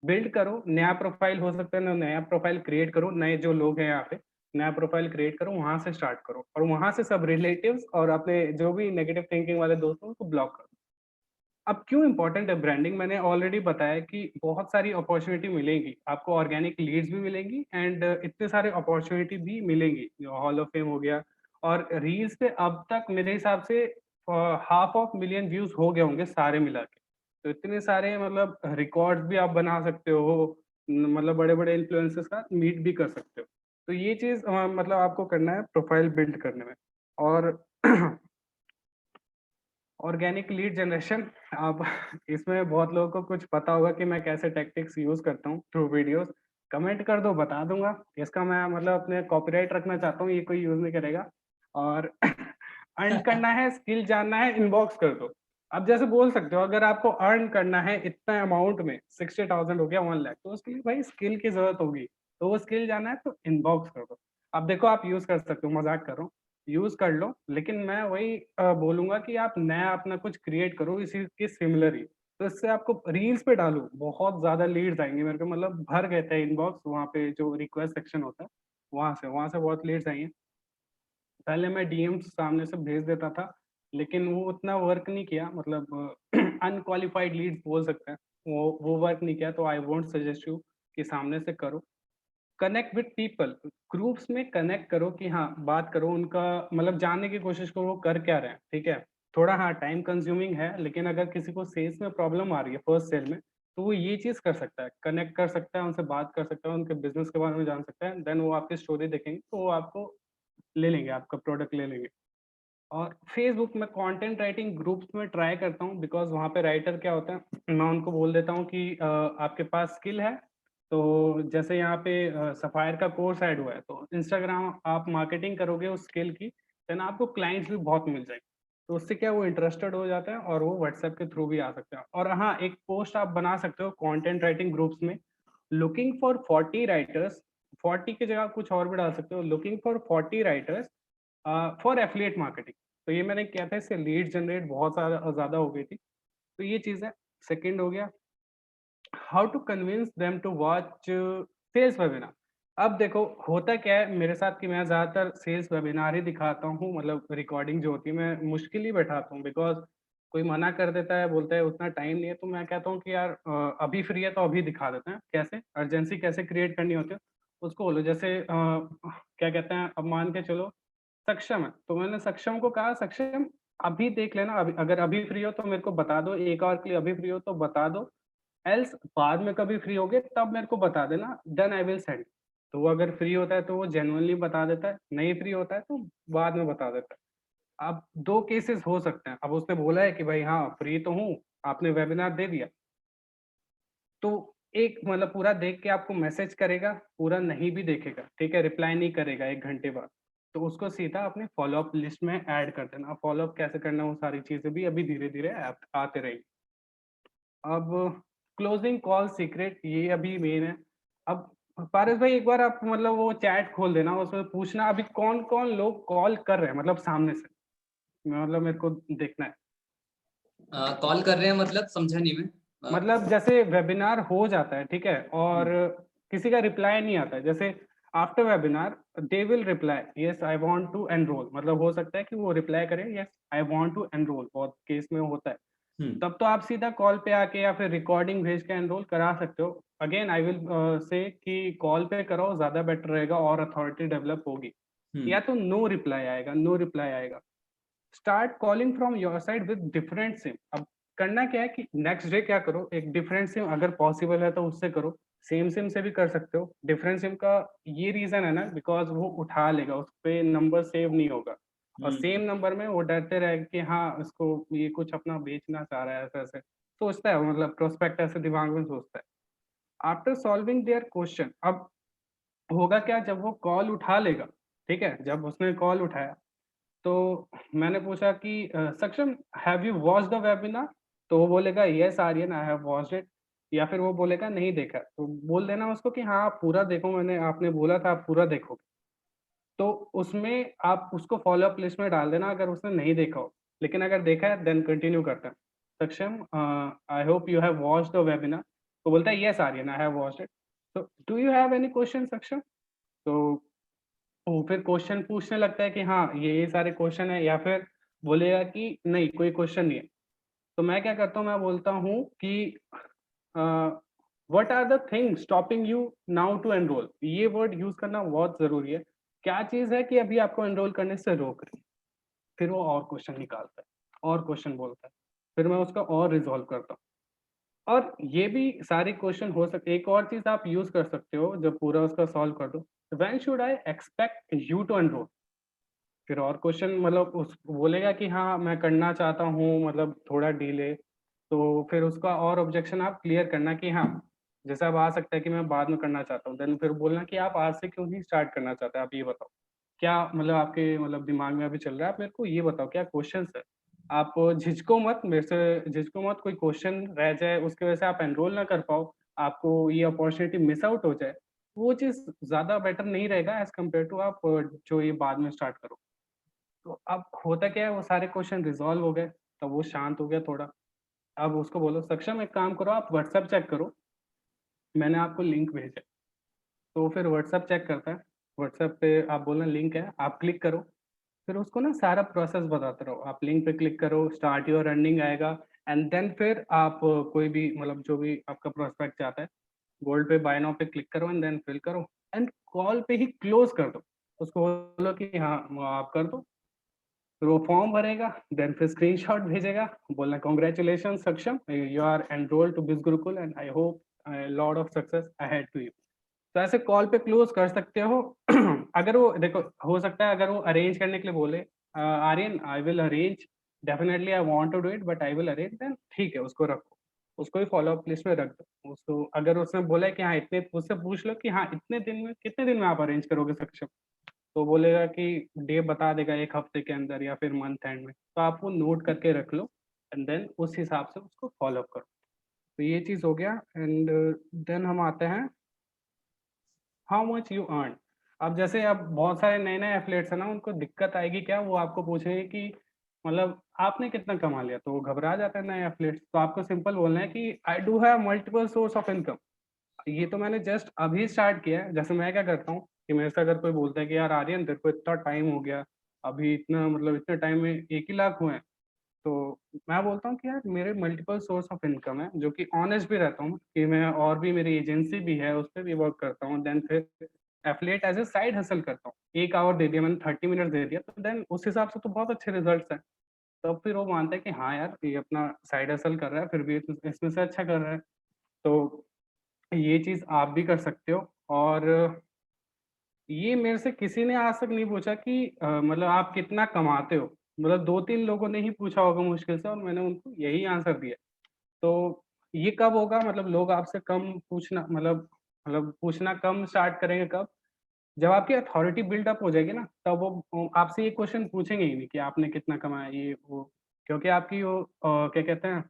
बिल्ड करो, नया प्रोफ़ाइल हो सकता है ना नया प्रोफ़ाइल क्रिएट करो, नए जो लोग हैं यहाँ पे, नया प्रोफ़ाइल क्रिएट करो, वहाँ से स्टार्ट करो और वहाँ से सब रिलेटिव्स और अपने जो भी नेगेटिव थिंकिंग वाले दोस्त हैं, उनको ब्लॉक कर दो। अब क्यों इम्पोर्टेंट है ब्रांडिंग मैंने ऑलरेडी बताया कि बहुत सारी अपॉर्च्युनिटी मिलेंगी। आपको ऑर्गेनिक लीड्स भी मिलेंगी एंड इतने सारे अपॉर्च्युनिटी भी मिलेंगी। जो हॉल ऑफ फेम हो गया और रील्स पे अब तक मेरे हिसाब से हाफ ऑफ मिलियन व्यूज़ हो गए होंगे सारे मिला के। तो इतने सारे मतलब रिकॉर्ड्स भी आप बना सकते हो, मतलब बड़े-बड़े इन्फ्लुएंसर्स का मीट भी कर सकते हो। तो ये चीज़ मतलब आपको करना है प्रोफाइल बिल्ड करने में और ऑर्गेनिक लीड जनरेशन अब इसमें बहुत लोगों को कुछ पता होगा कि मैं कैसे टैक्टिक्स यूज़ करता हूँ थ्रू वीडियोज़। कमेंट कर दो बता दूँगा। इसका मैं मतलब अपने कॉपीराइट रखना चाहता हूँ, ये कोई यूज़ नहीं करेगा और अर्न करना है, स्किल जानना है, इनबॉक्स कर दो। अब जैसे बोल सकते हो अगर आपको अर्न करना है इतना अमाउंट में 60,000 हो गया 1 लाख तो उसके लिए भाई स्किल की ज़रूरत होगी। तो वो स्किल जानना है तो इनबॉक्स कर दो। अब देखो आप यूज़ कर सकते हो, मज़ाक कर रहा हूँ। यूज़ कर लो, लेकिन मैं वही बोलूँगा कि आप नया अपना कुछ क्रिएट करो इसी के सिमिलर ही। तो इससे आपको रील्स पे डालो, बहुत ज़्यादा लीड्स आएँगे मेरे को मतलब भर गए थे इनबॉक्स वहाँ पे जो रिक्वेस्ट सेक्शन होता है, वहाँ से बहुत लीड्स आई हैं। पहले मैं डीएम्स सामने से भेज देता था, लेकिन वो उतना वर्क नहीं किया मतलब अनक्वालिफाइड लीड्स बोल सकते हैं। वो वर्क नहीं किया तो आई वोंट सजेस्ट यू कि सामने से करो। कनेक्ट विद पीपल, ग्रुप्स में कनेक्ट करो कि हाँ, बात करो उनका मतलब जानने की कोशिश करो वो कर क्या रहे हैं, ठीक है? थोड़ा हाँ, टाइम कंज्यूमिंग है, लेकिन अगर किसी को सेल्स में प्रॉब्लम आ रही है फर्स्ट सेल में, तो वो ये चीज़ कर सकता है, कनेक्ट कर सकता है, उनसे बात कर सकता है, उनके बिज़नेस के बारे में जान सकता है, देन वो आपकी स्टोरी देखेंगे, तो वो आपको ले लेंगे, आपका प्रोडक्ट ले लेंगे। और फेसबुक में कंटेंट राइटिंग ग्रुप्स में ट्राई करता हूँ बिकॉज़ वहाँ पे राइटर क्या होता है, मैं उनको बोल देता हूँ कि आपके पास स्किल है, तो जैसे यहाँ पे सफ़ायर का कोर्स ऐड हुआ है, तो इंस्टाग्राम आप मार्केटिंग करोगे उस स्किल की, देन आपको क्लाइंट्स भी बहुत मिल जाएँगे। तो उससे क्या वो इंटरेस्टेड हो जाता है और वो व्हाट्सएप के थ्रू भी आ सकते हैं। और हाँ, एक पोस्ट आप बना सकते हो कंटेंट राइटिंग ग्रुप्स में, लुकिंग फॉर 40 राइटर्स, 40 की जगह कुछ और भी डाल सकते हो, looking for 40 writers for affiliate marketing. तो ये मैंने किया था, इससे लीड जनरेट बहुत ज़्यादा हो गई थी। तो ये चीज़ है। सेकंड हो गया how to convince them to watch sales webinar. अब देखो होता क्या है मेरे साथ कि मैं ज़्यादातर सेल्स वेबिनार ही दिखाता हूँ, मतलब रिकॉर्डिंग जो होती है मैं मुश्किल ही बैठाता हूँ बिकॉज़ कोई मना कर देता है, बोलता है उतना टाइम नहीं है, तो मैं कहता हूँ कि यार अभी फ्री है तो अभी दिखा देते हैं। कैसे? अर्जेंसी कैसे क्रिएट करनी होती है, उसको बोलो। जैसे क्या कहते हैं, अब मान के चलो सक्षम है, तो मैंने सक्षम को कहा सक्षम अभी देख लेना, अभी अगर अभी फ्री हो तो मेरे को बता दो, 1 आवर के लिए अभी फ्री हो तो बता दो, एल्स बाद में कभी फ्री होगे तब मेरे को बता देना, देन आई विल सेंड। तो वो अगर फ्री होता है तो वो जेन्युइनली बता देता है, नहीं फ्री होता है तो बाद में बता देता है। अब 2 केसेस हो सकते हैं, अब उसने बोला है कि भाई हाँ, फ्री तो हूँ, आपने वेबिनार दे दिया, तो एक मतलब पूरा देख के आपको मैसेज करेगा, पूरा नहीं भी देखेगा, ठीक है, रिप्लाई नहीं करेगा 1 घंटे बाद, तो उसको सीधा अपनी फॉलो अप लिस्ट में ऐड कर देना। फॉलो अप कैसे करना है वो सारी चीज़ें भी अभी धीरे-धीरे ऐप आते रहेंगी। अब क्लोजिंग कॉल सीक्रेट ये अभी मेन है। अब पारस भाई एक बार आप मतलब वो चैट खोल देना, उसमें पूछना अभी कौन-कौन लोग कॉल कर रहे हैं मतलब सामने से, मतलब मेरे को देखना है। कॉल कर रहे हैं मतलब समझा नहीं मैं। मतलब जैसे वेबिनार हो जाता है, ठीक है? और किसी का रिप्लाई नहीं आता है, जैसे after webinar they will reply yes I want to enroll, मतलब हो सकता है कि वो रिप्लाई करें yes I want to enroll, बहुत केस में होता है। तब तो आप सीधा कॉल पे आके या फिर रिकॉर्डिंग भेज के एनरोल करा सकते हो। अगेन आई विल से कि कॉल पे कराओ, ज़्यादा बेटर रहेगा और अथॉरिटी डेवलप होगी। या तो नो रिप्लाई आएगा, नो रिप्लाई आएगा। Start calling from your side with different SIM. अब करना क्या है कि नेक्स्ट डे क्या करो, एक डिफरेंट सिम अगर पॉसिबल है तो उससे करो, सेम सिम से भी कर सकते हो। डिफरेंट सिम का ये रीजन है ना, बिकॉज वो उठा लेगा, उस पे नंबर सेव नहीं होगा, और सेम नंबर में वो डरते रहेगा कि हाँ इसको ये कुछ अपना बेचना चाह रहा है, ऐसे ऐसे सोचता है, मतलब प्रोस्पेक्ट ऐसे दिमाग में सोचता है। आफ्टर सॉल्विंग देयर क्वेश्चन, अब होगा क्या जब वो कॉल उठा लेगा, ठीक है, जब उसने कॉल उठाया तो मैंने पूछा कि Saksham have you watch the webinar, तो वो बोलेगा yes Aryan I have watched it, या फिर वो बोलेगा नहीं देखा, तो बोल देना उसको कि हाँ आप पूरा देखो, मैंने आपने बोला था आप पूरा देखोगे। तो उसमें आप उसको फॉलो अप लिस्ट में डाल देना अगर उसने नहीं देखा हो, लेकिन अगर देखा है देन कंटिन्यू करते हैं। Saksham I hope you have watched the webinar, तो बोलता है yes Aryan I have watched it, तो do you have any question Saksham, तो वो फिर क्वेश्चन पूछने लगता है कि हाँ, ये सारे क्वेश्चन है, या फिर बोलेगा कि नहीं कोई क्वेश्चन नहीं है। तो मैं क्या करता हूँ, मैं बोलता हूँ कि what are the things stopping you now to enroll, ये वर्ड यूज़ करना बहुत ज़रूरी है। क्या चीज़ है कि अभी आपको एनरोल करने से रोक रही है? फिर वो और क्वेश्चन निकालता है, और क्वेश्चन बोलता है, फिर मैं उसका और रिज़ॉल्व करता हूँ। और ये भी सारे क्वेश्चन हो सकते, एक और चीज़ आप यूज़ कर सकते हो जब पूरा उसका सॉल्व कर दो, when should I expect you to enroll? फिर और क्वेश्चन मतलब उस बोलेगा कि हाँ, मैं करना चाहता हूँ, मतलब थोड़ा डिले, तो फिर उसका और ऑब्जेक्शन आप क्लियर करना कि हाँ, जैसे अब आ सकता है कि मैं बाद में करना चाहता हूँ, देन फिर बोलना कि आप आज से क्यों नहीं स्टार्ट करना चाहते हैं, आप ये बताओ। क्या मतलब आपके मतलब दिमाग में अभी चल रहा है, आप मेरे को ये बताओ क्या क्वेश्चन्स है? आप झिझको मत, मेरे से झिझको मत, कोई क्वेश्चन रह जाए उसकी वजह से आप एनरोल ना कर पाओ, आपको ये अपॉर्च्युनिटी मिस आउट हो जाए, वो चीज़ ज़्यादा बेटर नहीं रहेगा एज़ कम्पेयर टू आप जो ये बाद में स्टार्ट करो। तो अब होता क्या है, वो सारे क्वेश्चन रिज़ॉल्व हो गए, तब वो शांत हो गया थोड़ा। अब उसको बोलो सक्षम एक काम करो, आप व्हाट्सएप चेक करो, मैंने आपको लिंक भेजा है। तो फिर व्हाट्सएप चेक करता है, व्हाट्सएप पे आप बोलना लिंक है, आप क्लिक करो, फिर उसको ना सारा प्रोसेस बताते रहो। आप लिंक पे क्लिक करो, स्टार्ट योर अर्निंग आएगा, एंड देन फिर आप कोई भी मतलब जो भी आपका प्रोस्पेक्ट चाहता है, गोल्ड पे बाय नाउ पे क्लिक करो एंड देन फिल करो, एंड कॉल पे ही क्लोज़ कर दो। उसको बोलो कि हाँ, आप कर दो। फिर वो फॉर्म भरेगा, देन फिर स्क्रीनशॉट भेजेगा, बोलना congratulation Saksham, you are enrolled to biz Gurukul and I hope lot of success ahead to you. तो ऐसे कॉल पे क्लोज कर सकते हो। अगर वो देखो, हो सकता है अगर वो अरेंज करने के लिए बोले Aryan I will arrange, definitely I want to do it but I will arrange, then ठीक है उसको रखो, उसको भी फॉलो अप लिस्ट में रख दो। उसको अगर उसने बोला है कि हाँ इतने, उससे पूछ लो कि हाँ इतने दिन में, कितने दिन में आप अरेंज करोगे सक्षम, तो बोलेगा कि डे बता देगा 1 हफ्ते के अंदर या फिर मंथ एंड में, तो आप वो नोट करके रख लो एंड देन उस हिसाब से उसको फॉलो अप करो। तो ये चीज़ हो गया, एंड देन हम आते हैं हाउ मच यू अर्न। अब जैसे अब बहुत सारे नए-नए एथलीट्स हैं ना, उनको दिक्कत आएगी क्या, वो आपको पूछेंगे कि मतलब आपने कितना कमा लिया? तो वो घबरा जाते हैं नए एथलीट्स, तो आपको सिंपल बोलना है कि I do have multiple source of income. ये तो मैंने जस्ट अभी स्टार्ट किया है। जैसे मैं क्या करता हूँ कि मेरे से अगर कोई बोलता है कि यार आर्यन तेरे को इतना टाइम हो गया, अभी इतना मतलब इतने टाइम में 1 ही लाख हुए हैं। तो मैं बोलता हूँ कि यार मेरे मल्टीपल सोर्स ऑफ इनकम है, जो कि ऑनेस्ट भी रहता हूँ कि मैं और भी मेरी एजेंसी भी है, उस पे भी वर्क करता हूँ। देन फिर affiliate as a side hustle करता हूँ। 1 आवर दे दिया मैंने, 30 मिनट्स दे दिया, तो देन उस हिसाब से तो बहुत अच्छे रिजल्ट्स हैं। तब फिर वो मानता है कि हाँ यार, ये अपना साइड हसल कर रहा है, फिर भी इसमें से अच्छा कर रहा है। तो ये चीज़ आप भी कर सकते हो। और ये मेरे से किसी ने आज तक नहीं पूछा कि मतलब आप कितना कमाते हो? मतलब 2-3 लोगों ने ही पूछा होगा मुश्किल से, और मैंने उनको यही आंसर दिया। तो ये कब होगा, मतलब लोग आपसे कम पूछना, मतलब पूछना कम स्टार्ट करेंगे कब? जब आपकी अथॉरिटी बिल्ड अप हो जाएगी ना, तब वो आपसे ये क्वेश्चन पूछेंगे ही नहीं कि आपने कितना कमाया, ये वो। क्योंकि आपकी वो क्या कहते हैं,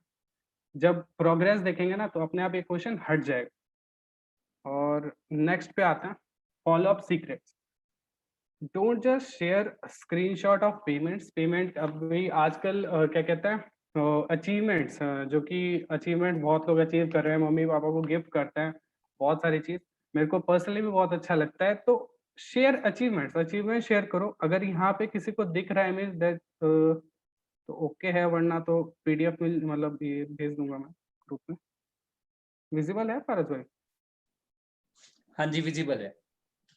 जब प्रोग्रेस देखेंगे ना, तो अपने आप ये क्वेश्चन हट जाएगा। और नेक्स्ट पे आते हैं, follow up secrets. Don't just share screenshot of payments. Payment अभी आजकल क्या कहते हैं, अचीवमेंट्स, जो कि अचीवमेंट बहुत लोग अचीव कर रहे हैं, मम्मी पापा को गिफ्ट करते हैं बहुत सारी चीज़। मेरे को पर्सनली भी बहुत अच्छा लगता है, तो शेयर अचीवमेंट्स, अचीवमेंट शेयर करो। अगर यहाँ पे किसी को दिख रहा है इमेज दैट, तो ओके है, वरना तो पीडीएफ में मतलब ये भेज दूंगा मैं ग्रुप में। विजिबल है पारस भाई? हाँ जी, विजिबल है।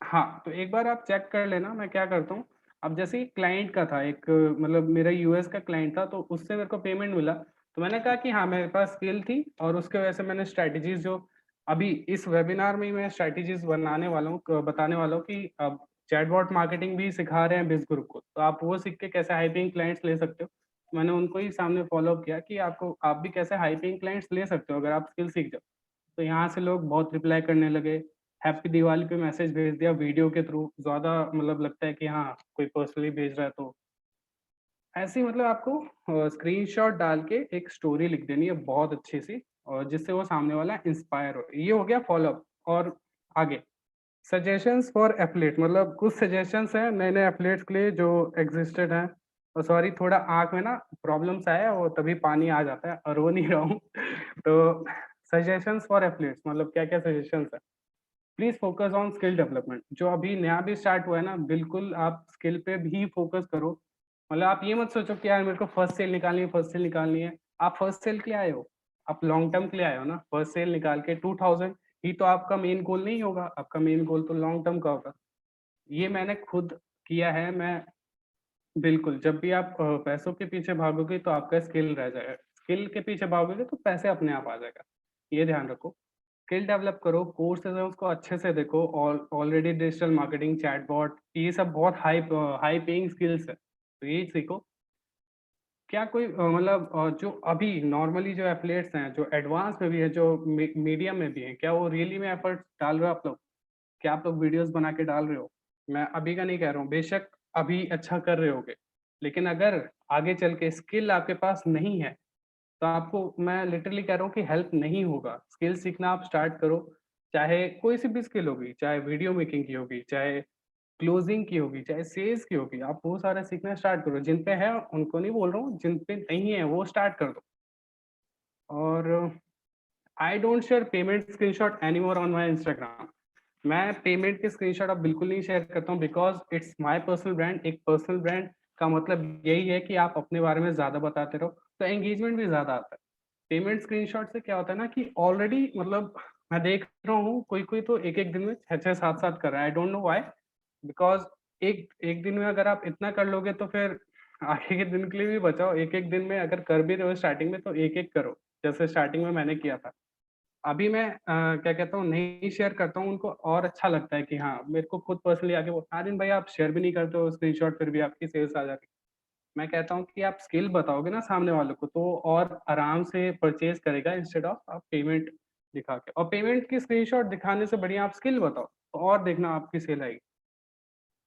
हाँ, तो एक बार आप चेक कर लेना। मैं क्या करता हूँ, अब जैसे एक क्लाइंट का था, एक मतलब मेरा यूएस का क्लाइंट था, तो उससे मेरे को पेमेंट मिला। तो मैंने कहा कि हाँ, मेरे पास स्किल थी, और उसके वजह से मैंने स्ट्रैटेजीज़ जो अभी इस वेबिनार में ही मैं स्ट्रैटेजीज़ बनाने वाला हूँ, क बताने वाला हूँ कि अब चैटबॉट मार्केटिंग भी सिखा रहे हैं बिज़ ग्रुप को। तो आप वो सीख के कैसे हाई पेइंग क्लाइंट्स ले सकते हो। तो मैंने उनको ही सामने फ़ॉलो अप किया कि आप भी कैसे हाई पेइंग क्लाइंट्स ले सकते हो अगर आप स्किल सीख जाओ। तो यहाँ से लोग बहुत रिप्लाई करने लगे। हैप्पी दिवाली पे मैसेज भेज दिया वीडियो के थ्रू, ज़्यादा मतलब लगता है कि हाँ, कोई पर्सनली भेज रहा है तो। ऐसे ही मतलब आपको स्क्रीनशॉट डाल के एक स्टोरी लिख देनी है बहुत अच्छी-सी, और जिससे वो सामने वाला इंस्पायर हो। ये हो गया फ़ॉलो अप। और आगे सजेशंस फॉर एफिलिएट, मतलब कुछ सजेशंस हैं नए-नए एफिलिएट्स के लिए जो एक्जिस्टेड हैं। सॉरी, थोड़ा आँख में ना प्रॉब्लम्स आया है, वो तभी पानी आ जाता है, और रो नहीं रहा हूँ। तो सजेशंस फॉर एफिलिएट्स मतलब क्या-क्या सजेशंस हैं? Please focus on skill development. जो अभी नया भी स्टार्ट हुआ है ना, बिल्कुल आप स्किल पे भी फोकस करो। मतलब आप ये मत सोचो कि यार मेरे को फर्स्ट सेल निकालनी है, फर्स्ट सेल निकालनी है। आप फर्स्ट सेल के लिए आए हो, आप लॉन्ग टर्म के लिए आए हो ना। फर्स्ट सेल निकाल के 2000 ही तो आपका मेन गोल नहीं होगा, आपका मेन गोल तो लॉन्ग टर्म का होगा। ये मैंने खुद किया है। मैं बिल्कुल, जब भी आप पैसों के पीछे भागोगे तो आपका स्किल रह जाएगा। स्किल के पीछे भागोगे तो पैसे अपने आप आ जाएगा। ये ध्यान रखो। स्किल डेवलप करो, कोर्सेज़ है उसको अच्छे से देखो। ऑलरेडी डिजिटल मार्केटिंग, चैटबॉट, ये सब बहुत हाई पेइंग स्किल्स है, तो यही सीखो। क्या कोई मतलब जो अभी नॉर्मली जो एफिलिएट्स हैं, जो एडवांस में भी है, जो मीडियम में भी हैं, क्या वो रियली में एफर्ट डाल रहे हो आप लोग? क्या आप लोग वीडियोज़ बना के डाल रहे हो? मैं अभी का नहीं कह रहा हूँ, बेशक अभी अच्छा कर रहे होगे, लेकिन अगर आगे चल के स्किल आपके पास नहीं है, तो आपको मैं लिटरली कह रहा हूँ कि हेल्प नहीं होगा। स्किल सीखना आप स्टार्ट करो, चाहे कोई सी भी स्किल होगी, चाहे वीडियो मेकिंग की होगी, चाहे क्लोजिंग की होगी, चाहे सेल्स की होगी, आप वो सारा सीखना स्टार्ट करो। जिन पे है उनको नहीं बोल रहा हूँ, जिन पे नहीं है वो स्टार्ट कर दो। और I don't share payment screenshot anymore on my Instagram. मैं पेमेंट के स्क्रीनशॉट अब बिल्कुल नहीं शेयर करता हूँ, because it's my personal brand. एक पर्सनल ब्रांड का मतलब यही है कि आप अपने बारे में ज़्यादा बताते रहो, तो एंगेजमेंट भी ज़्यादा आता है। पेमेंट स्क्रीनशॉट से क्या होता है ना कि ऑलरेडी मतलब मैं देख रहा हूँ कोई-कोई तो एक-एक दिन में 6-6 7-7 कर रहा है। I don't know why, because एक एक दिन में अगर आप इतना कर लोगे तो फिर आगे के दिन के लिए भी बचाओ। एक-एक दिन में अगर कर भी रहे हो स्टार्टिंग में, तो एक-एक करो, जैसे स्टार्टिंग में मैंने किया था। अभी मैं क्या कहता हूँ, नहीं शेयर करता हूँ, उनको और अच्छा लगता है कि हाँ, मेरे को खुद पर्सनली आके वो, "आर्यन भाई आप शेयर भी नहीं करते हो स्क्रीनशॉट, फिर भी आपकी सेल्स आ जा रही है।" मैं कहता हूँ कि आप स्किल बताओगे ना सामने वालों को, तो वो और आराम से परचेज़ करेगा, इंस्टेड ऑफ आप पेमेंट दिखा के। और पेमेंट की स्क्रीनशॉट दिखाने से बढ़िया आप स्किल बताओ, तो और देखना आपकी सेल आएगी।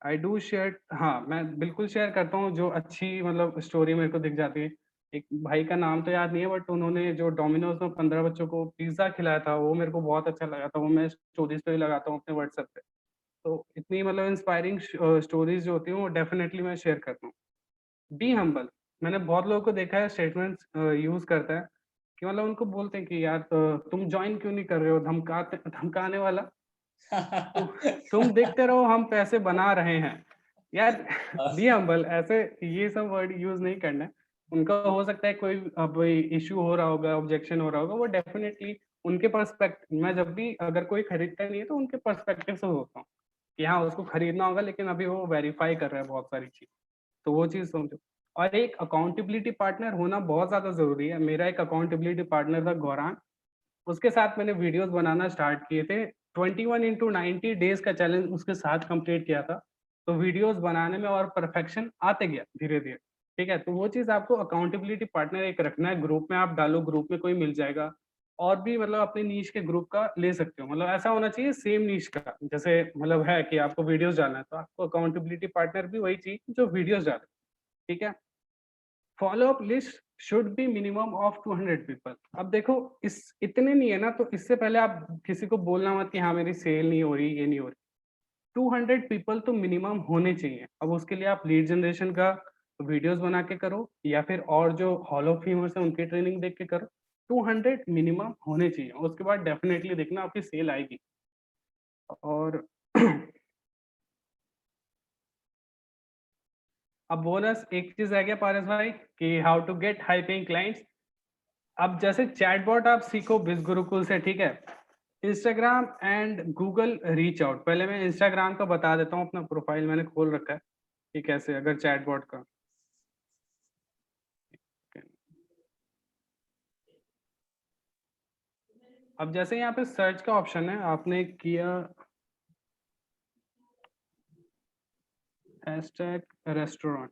आई डू शेयर, हाँ, मैं बिल्कुल शेयर करता हूँ जो अच्छी मतलब स्टोरी मेरे को दिख जाती है। एक भाई का नाम तो याद नहीं है, बट उन्होंने जो डोमिनोज़ में 15 बच्चों को पिज़्ज़ा खिलाया था, वो मेरे को बहुत अच्छा लगा था। वो मैं स्टोरीज़ पे भी लगाता हूँ अपने व्हाट्सएप पे। तो इतनी मतलब इंस्पायरिंग स्टोरीज़ जो होती हैं, वो डेफ़िनेटली मैं शेयर करता हूँ। Be humble. मैंने बहुत लोगों को देखा है स्टेटमेंट्स यूज़ करता है कि मतलब उनको बोलते हैं कि यार तुम जॉइन क्यों नहीं कर रहे हो? धमकाने वाला। तो तुम देखते रहो, हम पैसे बना रहे हैं। यार बी हम्बल, ऐसे ये सब वर्ड यूज़ नहीं करना है। उनका हो सकता है कोई अब इश्यू हो रहा होगा, ऑब्जेक्शन हो रहा होगा, वो डेफ़िनेटली उनके मैं जब भी अगर कोई खरीदता नहीं है तो उनके पर्सपेक्टिव से सोचता हूँ, कि हाँ, उसको खरीदना होगा, लेकिन अभी वो वेरीफ़ाई कर रहा है बहुत सारी चीज़। तो वो चीज़ समझो। और एक अकाउंटेबिलिटी पार्टनर होना बहुत ज़्यादा ज़रूरी है। मेरा एक अकाउंटेबिलिटी पार्टनर था गौरांग। उसके साथ मैंने वीडियोज़ बनाना स्टार्ट किए थे। 21/90 डेज़ का चैलेंज उसके साथ कंप्लीट किया था। तो वीडियोज़ बनाने में और परफेक्शन आते गया धीरे-धीरे, ठीक है? तो वो चीज़ आपको अकाउंटेबिलिटी पार्टनर एक रखना है, ग्रुप में आप डालो, ग्रुप में कोई मिल जाएगा। और भी मतलब अपने नीश के ग्रुप का ले सकते हो। मतलब ऐसा होना चाहिए सेम नीश का, जैसे मतलब है कि आपको वीडियोस डालना है तो आपको अकाउंटेबिलिटी पार्टनर भी वही चाहिए जो वीडियोस डाले, ठीक है। Follow up list should be minimum of 200 people. अब देखो इस इतने नहीं है ना, तो इससे पहले आप किसी को बोलना मत कि हाँ मेरी सेल नहीं हो रही, ये नहीं हो रही। 200 पीपल तो मिनिमम होने चाहिए। अब उसके लिए आप लीड जनरेशन का वीडियोस बना के करो या फिर और जो हॉल ऑफ फेमर्स है उनकी ट्रेनिंग देख के करो। 200 मिनिमम होने चाहिए, उसके बाद डेफिनेटली देखना आपकी सेल आएगी। और अब बोनस एक चीज रह गया पारस भाई कि how to get high paying clients. अब जैसे चैटबॉट आप सीखो बिज गुरुकुल से, ठीक है। Instagram and Google reach out. पहले मैं इंस्टाग्राम का बता देता हूँ, अपना प्रोफाइल मैंने खोल रखा है कि कैसे अगर चैटबॉट का। अब जैसे यहाँ पे सर्च का ऑप्शन है, आपने किया हैशटैग रेस्टोरेंट,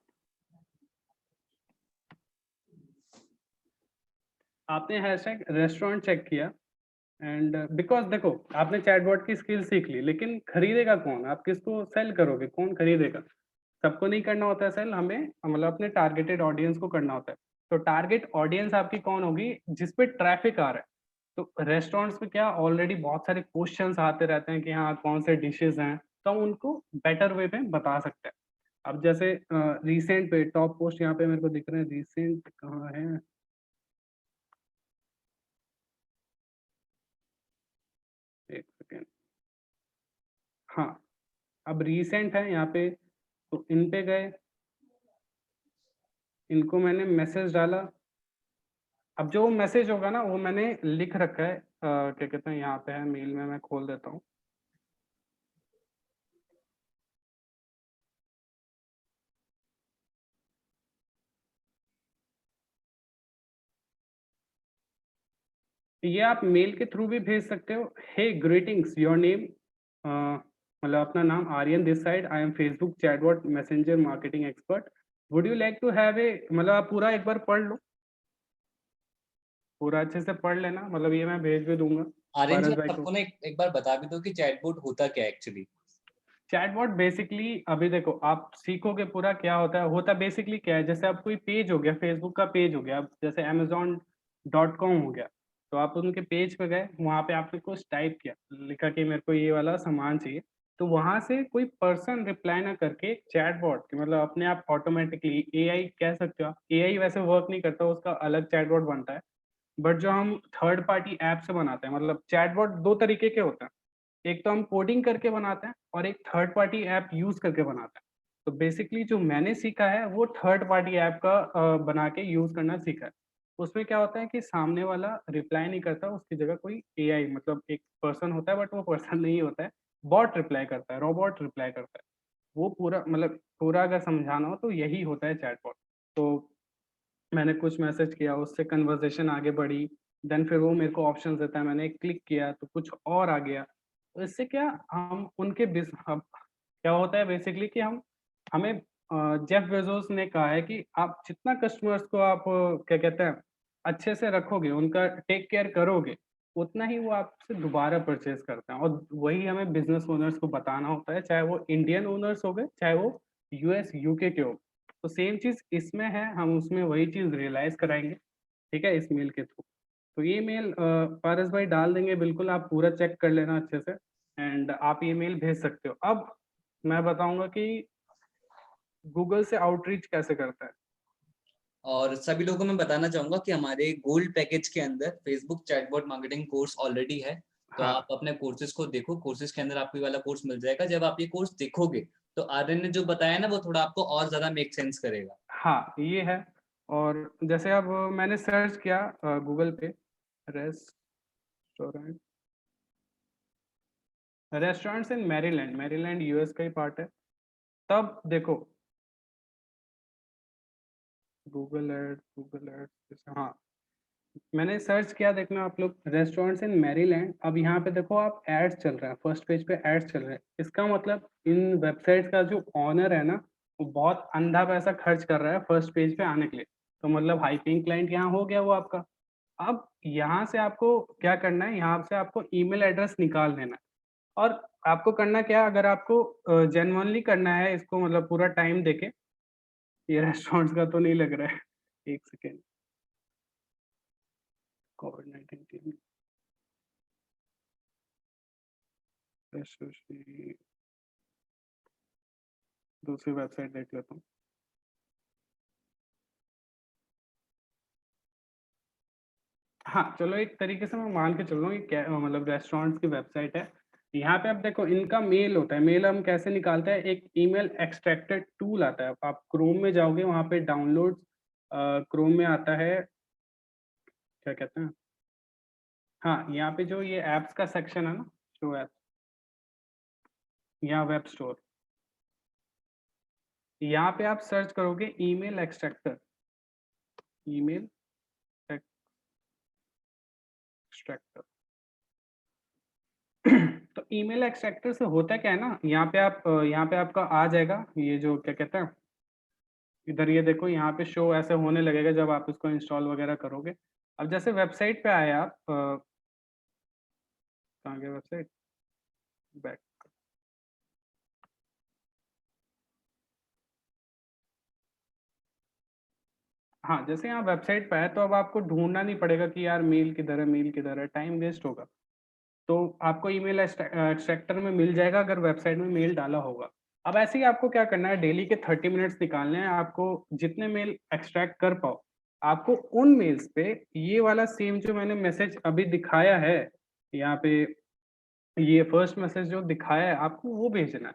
आपने हैशटैग रेस्टोरेंट चेक किया एंड बिकॉज देखो आपने चैटबॉट की स्किल सीख ली, लेकिन खरीदेगा कौन? आप किसको सेल करोगे? कौन खरीदेगा? सबको नहीं करना होता है सेल, हमें मतलब अपने टारगेटेड ऑडियंस को करना होता है। तो टारगेट ऑडियंस आपकी कौन होगी? जिस पे ट्रैफिक आ रहा है। तो रेस्टोरेंट्स में क्या ऑलरेडी बहुत सारे क्वेश्चंस आते रहते हैं कि हाँ कौन से डिशेज हैं, तो हम उनको बेटर वे में बता सकते हैं। अब जैसे रिसेंट पे टॉप पोस्ट यहाँ पे मेरे को दिख रहे हैं, रिसेंट कहाँ है? एक सेकेंड, हाँ अब रिसेंट है यहाँ पे, तो इन पे गए, इनको मैंने मैसेज डाला। अब जो मैसेज होगा ना वो मैंने लिख रखा है, क्या कहते हैं, यहाँ पे है मेल में, मैं खोल देता हूँ। ये आप मेल के थ्रू भी भेज सकते हो। हे ग्रीटिंग्स, योर नेम, मतलब अपना नाम Aryan this side, I am Facebook chatbot messenger marketing expert, would you like to have a, मतलब आप पूरा एक बार पढ़ लो, पूरा अच्छे से पढ़ लेना, मतलब ये मैं भेज भी दूंगा आर्यन जी पारस आप भाई को। सबको ना एक बार बता भी दो कि चैटबॉट होता क्या है एक्चुअली। चैटबॉट बेसिकली अभी देखो आप सीखोगे पूरा क्या होता है बेसिकली क्या है, जैसे आप कोई पेज हो गया, फेसबुक का पेज हो गया, अब जैसे amazon.com हो गया, तो आप उनके पेज पे गए, वहाँ पे आपने कुछ टाइप किया, लिखा कि मेरे को ये वाला सामान चाहिए, तो वहाँ से कोई पर्सन रिप्लाई ना करके चैटबॉट मतलब अपने आप ऑटोमेटिकली, एआई कह सकते हो आप, एआई वैसे वर्क नहीं करता, उसका अलग चैटबॉट बनता है। बट जो हम थर्ड पार्टी ऐप से बनाते हैं, मतलब चैटबॉट दो तरीके के होते हैं, एक तो हम कोडिंग करके बनाते हैं और एक थर्ड पार्टी ऐप यूज करके बनाते हैं। तो बेसिकली जो मैंने सीखा है वो थर्ड पार्टी ऐप का बना के यूज करना सीखा है। उसमें क्या होता है कि सामने वाला रिप्लाई नहीं करता, उसकी जगह कोई एआई मतलब एक पर्सन होता है, बट वो पर्सन नहीं होता है, बॉट रिप्लाई करता है, रोबोट रिप्लाई करता है। वो पूरा मतलब पूरा अगर समझाना हो तो यही होता है चैटबॉट। तो मैंने कुछ मैसेज किया, उससे कन्वर्सेशन आगे बढ़ी, देन फिर वो मेरे को ऑप्शंस देता है, मैंने क्लिक किया तो कुछ और आ गया। तो इससे क्या हम उनके अब क्या होता है बेसिकली कि हम हमें जेफ बेजोस ने कहा है कि आप जितना कस्टमर्स को आप क्या कहते हैं अच्छे से रखोगे, उनका टेक केयर करोगे, उतना ही वो आपसे दोबारा परचेज करते हैं। और वही हमें बिजनेस ओनर्स को बताना होता है, चाहे वो इंडियन ओनर्स हो गए, चाहे वो यूएस यूके के हो। तो सेम चीज़ इसमें है, हम उसमें वही चीज़ रियलाइज़ कराएँगे, ठीक है, इस मेल के थ्रू। तो ये मेल पारस भाई डाल देंगे, बिल्कुल आप पूरा चेक कर लेना अच्छे से एंड आप ये मेल भेज सकते हो। अब मैं बताऊँगा कि गूगल से आउटरीच कैसे करता है। और सभी लोगों को मैं बताना चाहूंगा कि हमारे गोल्ड पैकेज के अंदर Facebook chatbot marketing course already है। तो हाँ, आप अपने कोर्सेज को देखो, कोर्सेज के अंदर आपको ये वाला कोर्स मिल जाएगा। जब आप ये कोर्स देखोगे तो आर्यन ने जो बताया ना वो थोड़ा आपको और ज्यादा मेक सेंस करेगा। हाँ, ये है। और जैसे अब मैंने सर्च किया गूगल पे रेस्टोरेंट, रेस्टोरेंट्स इन मैरीलैंड, मैरीलैंड यूएस का ही पार्ट है। तब देखो गूगल एड्स, हाँ मैंने सर्च किया, देखना आप लोग रेस्टोरेंट्स इन मैरीलैंड। अब यहाँ पे देखो आप एड्स चल रहा है, फर्स्ट पेज पे एड्स चल रहे हैं। इसका मतलब इन वेबसाइट्स का जो ऑनर है ना, वो बहुत अंधा पैसा खर्च कर रहा है फर्स्ट पेज पे आने के लिए। तो मतलब हाई पेइंग क्लाइंट यहाँ हो गया वो आपका। अब यहाँ से आपको क्या करना है, यहाँ से आपको ईमेल एड्रेस निकाल लेना है और आपको करना क्या है, अगर आपको जेन्युइनली करना है इसको, मतलब पूरा टाइम देके, ये रेस्टोरेंट्स का तो नहीं लग रहा है। एक सेकेंड, कोविड-19 टीम दूसरी वेबसाइट देख लेता हूँ। हाँ, चलो एक तरीके से मैं मान के चल रहा हूँ ये क्या मतलब रेस्टोरेंट्स की वेबसाइट है। यहाँ पे आप देखो इनका मेल होता है, मेल हम कैसे निकालते हैं, एक ईमेल एक्सट्रैक्टर टूल आता है। आप क्रोम में जाओगे, वहाँ पे डाउनलोड्स क्रोम में आता है, क्या कहते हैं, हाँ, यहाँ पे जो ये ऐप्स का सेक्शन है ना, शो ऐप्स, यहाँ वेब स्टोर, यहाँ पे आप सर्च करोगे ईमेल एक्सट्रैक्टर, ईमेल एक्सट्रैक्टर। तो ईमेल एक्सट्रैक्टर से होता क्या है ना, यहाँ पे आप यहाँ पे आपका आ जाएगा ये जो क्या कहते हैं, इधर ये देखो यहाँ पे शो ऐसे होने लगेगा जब आप इसको इंस्टॉल वगैरह करोगे। अब जैसे वेबसाइट पे आए आप, कहाँ गया वेबसाइट, बैक, हाँ, जैसे यहाँ वेबसाइट पे आए तो अब आपको ढूंढना नहीं पड़ेगा कि यार मेल किधर है, मेल किधर है, टाइम वेस्ट होगा। तो आपको ईमेल एक्सट्रैक्टर में मिल जाएगा अगर वेबसाइट में मेल डाला होगा। अब ऐसे ही आपको क्या करना है, डेली के 30 मिनट्स निकालने हैं, आपको जितने मेल एक्सट्रैक्ट कर पाओ, आपको उन मेल्स पे ये वाला सेम जो मैंने मैसेज अभी दिखाया है, यहाँ पे ये फर्स्ट मैसेज जो दिखाया है आपको वो भेजना है।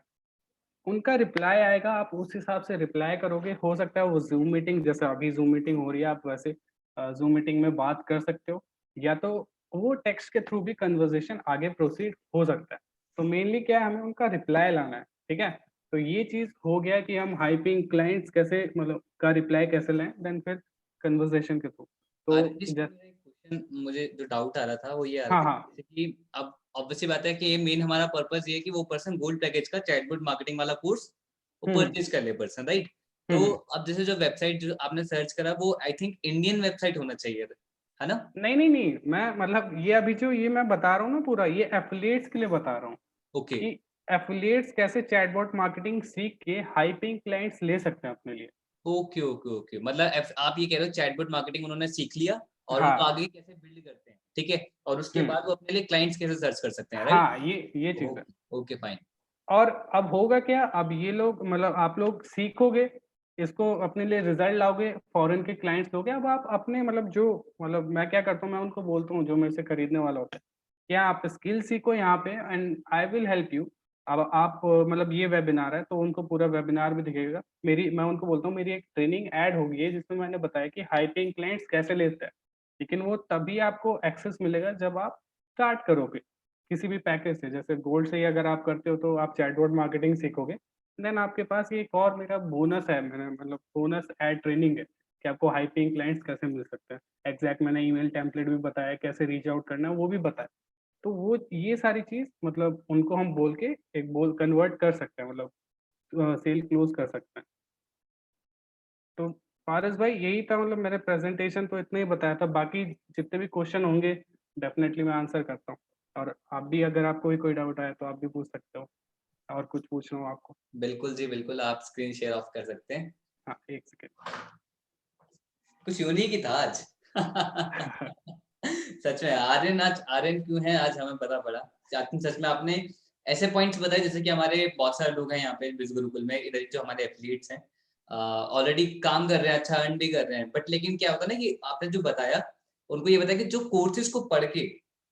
उनका रिप्लाई आएगा, आप उस हिसाब से रिप्लाई करोगे। हो सकता है वो ज़ूम मीटिंग, जैसे अभी ज़ूम मीटिंग हो रही है, आप वैसे ज़ूम मीटिंग में बात कर सकते हो, या तो वो टेक्स्ट के थ्रू भी कन्वर्सेशन आगे प्रोसीड हो सकता है। तो मेनली क्या है, हमें उनका रिप्लाई लाना है, ठीक है? तो ये चीज़ हो गया कि हम हाइपिंग क्लाइंट्स कैसे, मतलब का रिप्लाई कैसे लें, देन फिर कन्वर्सेशन के थ्रू। तो आरएन, इसमें मेरा एक क्वेश्चन, मुझे जो डाउट आ रहा था वो ये आ रहा हाँ, था हाँ। जैसे कि अब ऑब्वियसली बात है कि ये मेन हमारा पर्पस ये है कि वो पर्सन गोल्ड पैकेज का चैटबॉट मार्केटिंग वाला कोर्स वो हुँ, हुँ। परचेज कर ले पर्सन, राइट? हुँ, तो हुँ। अब जैसे जो वेबसाइट जो आपने सर्च करा वो आई थिंक इंडियन वेबसाइट होना चाहिए, है ना? नहीं, नहीं, नहीं, मैं मतलब ये अभी जो ये मैं बता रहा हूँ ना पूरा, ये एफिलिएट्स के लिए बता रहा हूँ ओके, कि एफिलिएट्स कैसे चैटबॉट मार्केटिंग सीख के हाई पेइंग क्लाइंट्स ले सकते हैं अपने लिए। Okay, okay, okay. मतलब आप ये कह रहे हो चैटबॉट मार्केटिंग उन्होंने सीख लिया और उनको हाँ, आगे कैसे बिल्ड करते हैं, ठीक है? और उसके हुँ। बाद वो अपने लिए क्लाइंट्स कैसे सर्च कर सकते हैं, राइट? हाँ, ये चीज़ है। Okay, okay, fine. और अब होगा क्या, अब ये लोग मतलब आप लोग सीखोगे, इसको अपने लिए रिज़ल्ट लाओगे, फॉरेन के क्लाइंट्स लोगे, अब आप अपने मतलब जो, मतलब मैं क्या करता हूँ, मैं उनको बोलता हूँ जो मेरे से खरीदने वाला होता है, क्या आप स्किल सीखो यहाँ पे and I will help you. अब आप मतलब ये वेबिनार है तो उनको पूरा वेबिनार भी दिखेगा। मैं उनको बोलता हूँ मेरी एक ट्रेनिंग ऐड होगी है जिसमें मैंने बताया कि हाई पेइंग क्लाइंट्स कैसे लेते हैं। लेकिन वो तभी आपको एक्सेस मिलेगा जब आप स्टार्ट करोगे। किसी भी पैकेज से, जैसे गोल्ड से ही अगर आप करते हो तो आप चैटबॉट मार्केटिंग सीखोगे। देन आपके पास ये एक और मेरा बोनस है, मैंने मतलब बोनस ऐड ट्रेनिंग है कि आपको हाई पेइंग क्लाइंट्स कैसे मिल सकते हैं। एग्ज़ैक्ट मैंने ईमेल टेम्पलेट भी बताया, कैसे रीच आउट करना है वो भी बताया। तो वो ये सारी चीज़ मतलब उनको हम बोल के एक बोल कन्वर्ट कर सकते हैं, मतलब सेल क्लोज़ कर सकते हैं। तो पारस भाई यही था, मतलब मेरे प्रेज़ेंटेशन तो इतना ही बताया था, बाकी जितने भी क्वेश्चन होंगे डेफ़िनेटली मैं आंसर करता हूँ। और आप भी अगर आपको भी कोई डाउट आए तो आप भी पूछ सकते हो, और कुछ पूछना हो आपको। बिल्कुल जी, बिल्कुल, आप स्क्रीन शेयर ऑफ कर सकते हैं। हाँ, 1 सेकंड। कुछ यूनिक ही था आज। सच में आर्यन क्यों है आज हमें पता पड़ा। सच में आपने ऐसे पॉइंट्स बताए जैसे कि हमारे बहुत सारे लोग हैं यहाँ पे बिज़ गुरुकुल में, इधर जो हमारे एफिलिएट्स हैं ऑलरेडी काम कर रहे हैं, अच्छा अर्न भी कर रहे हैं। बट लेकिन क्या होता है ना कि आपने जो बताया, उनको ये बताया कि जो कोर्सेज़ को पढ़ के हुँ,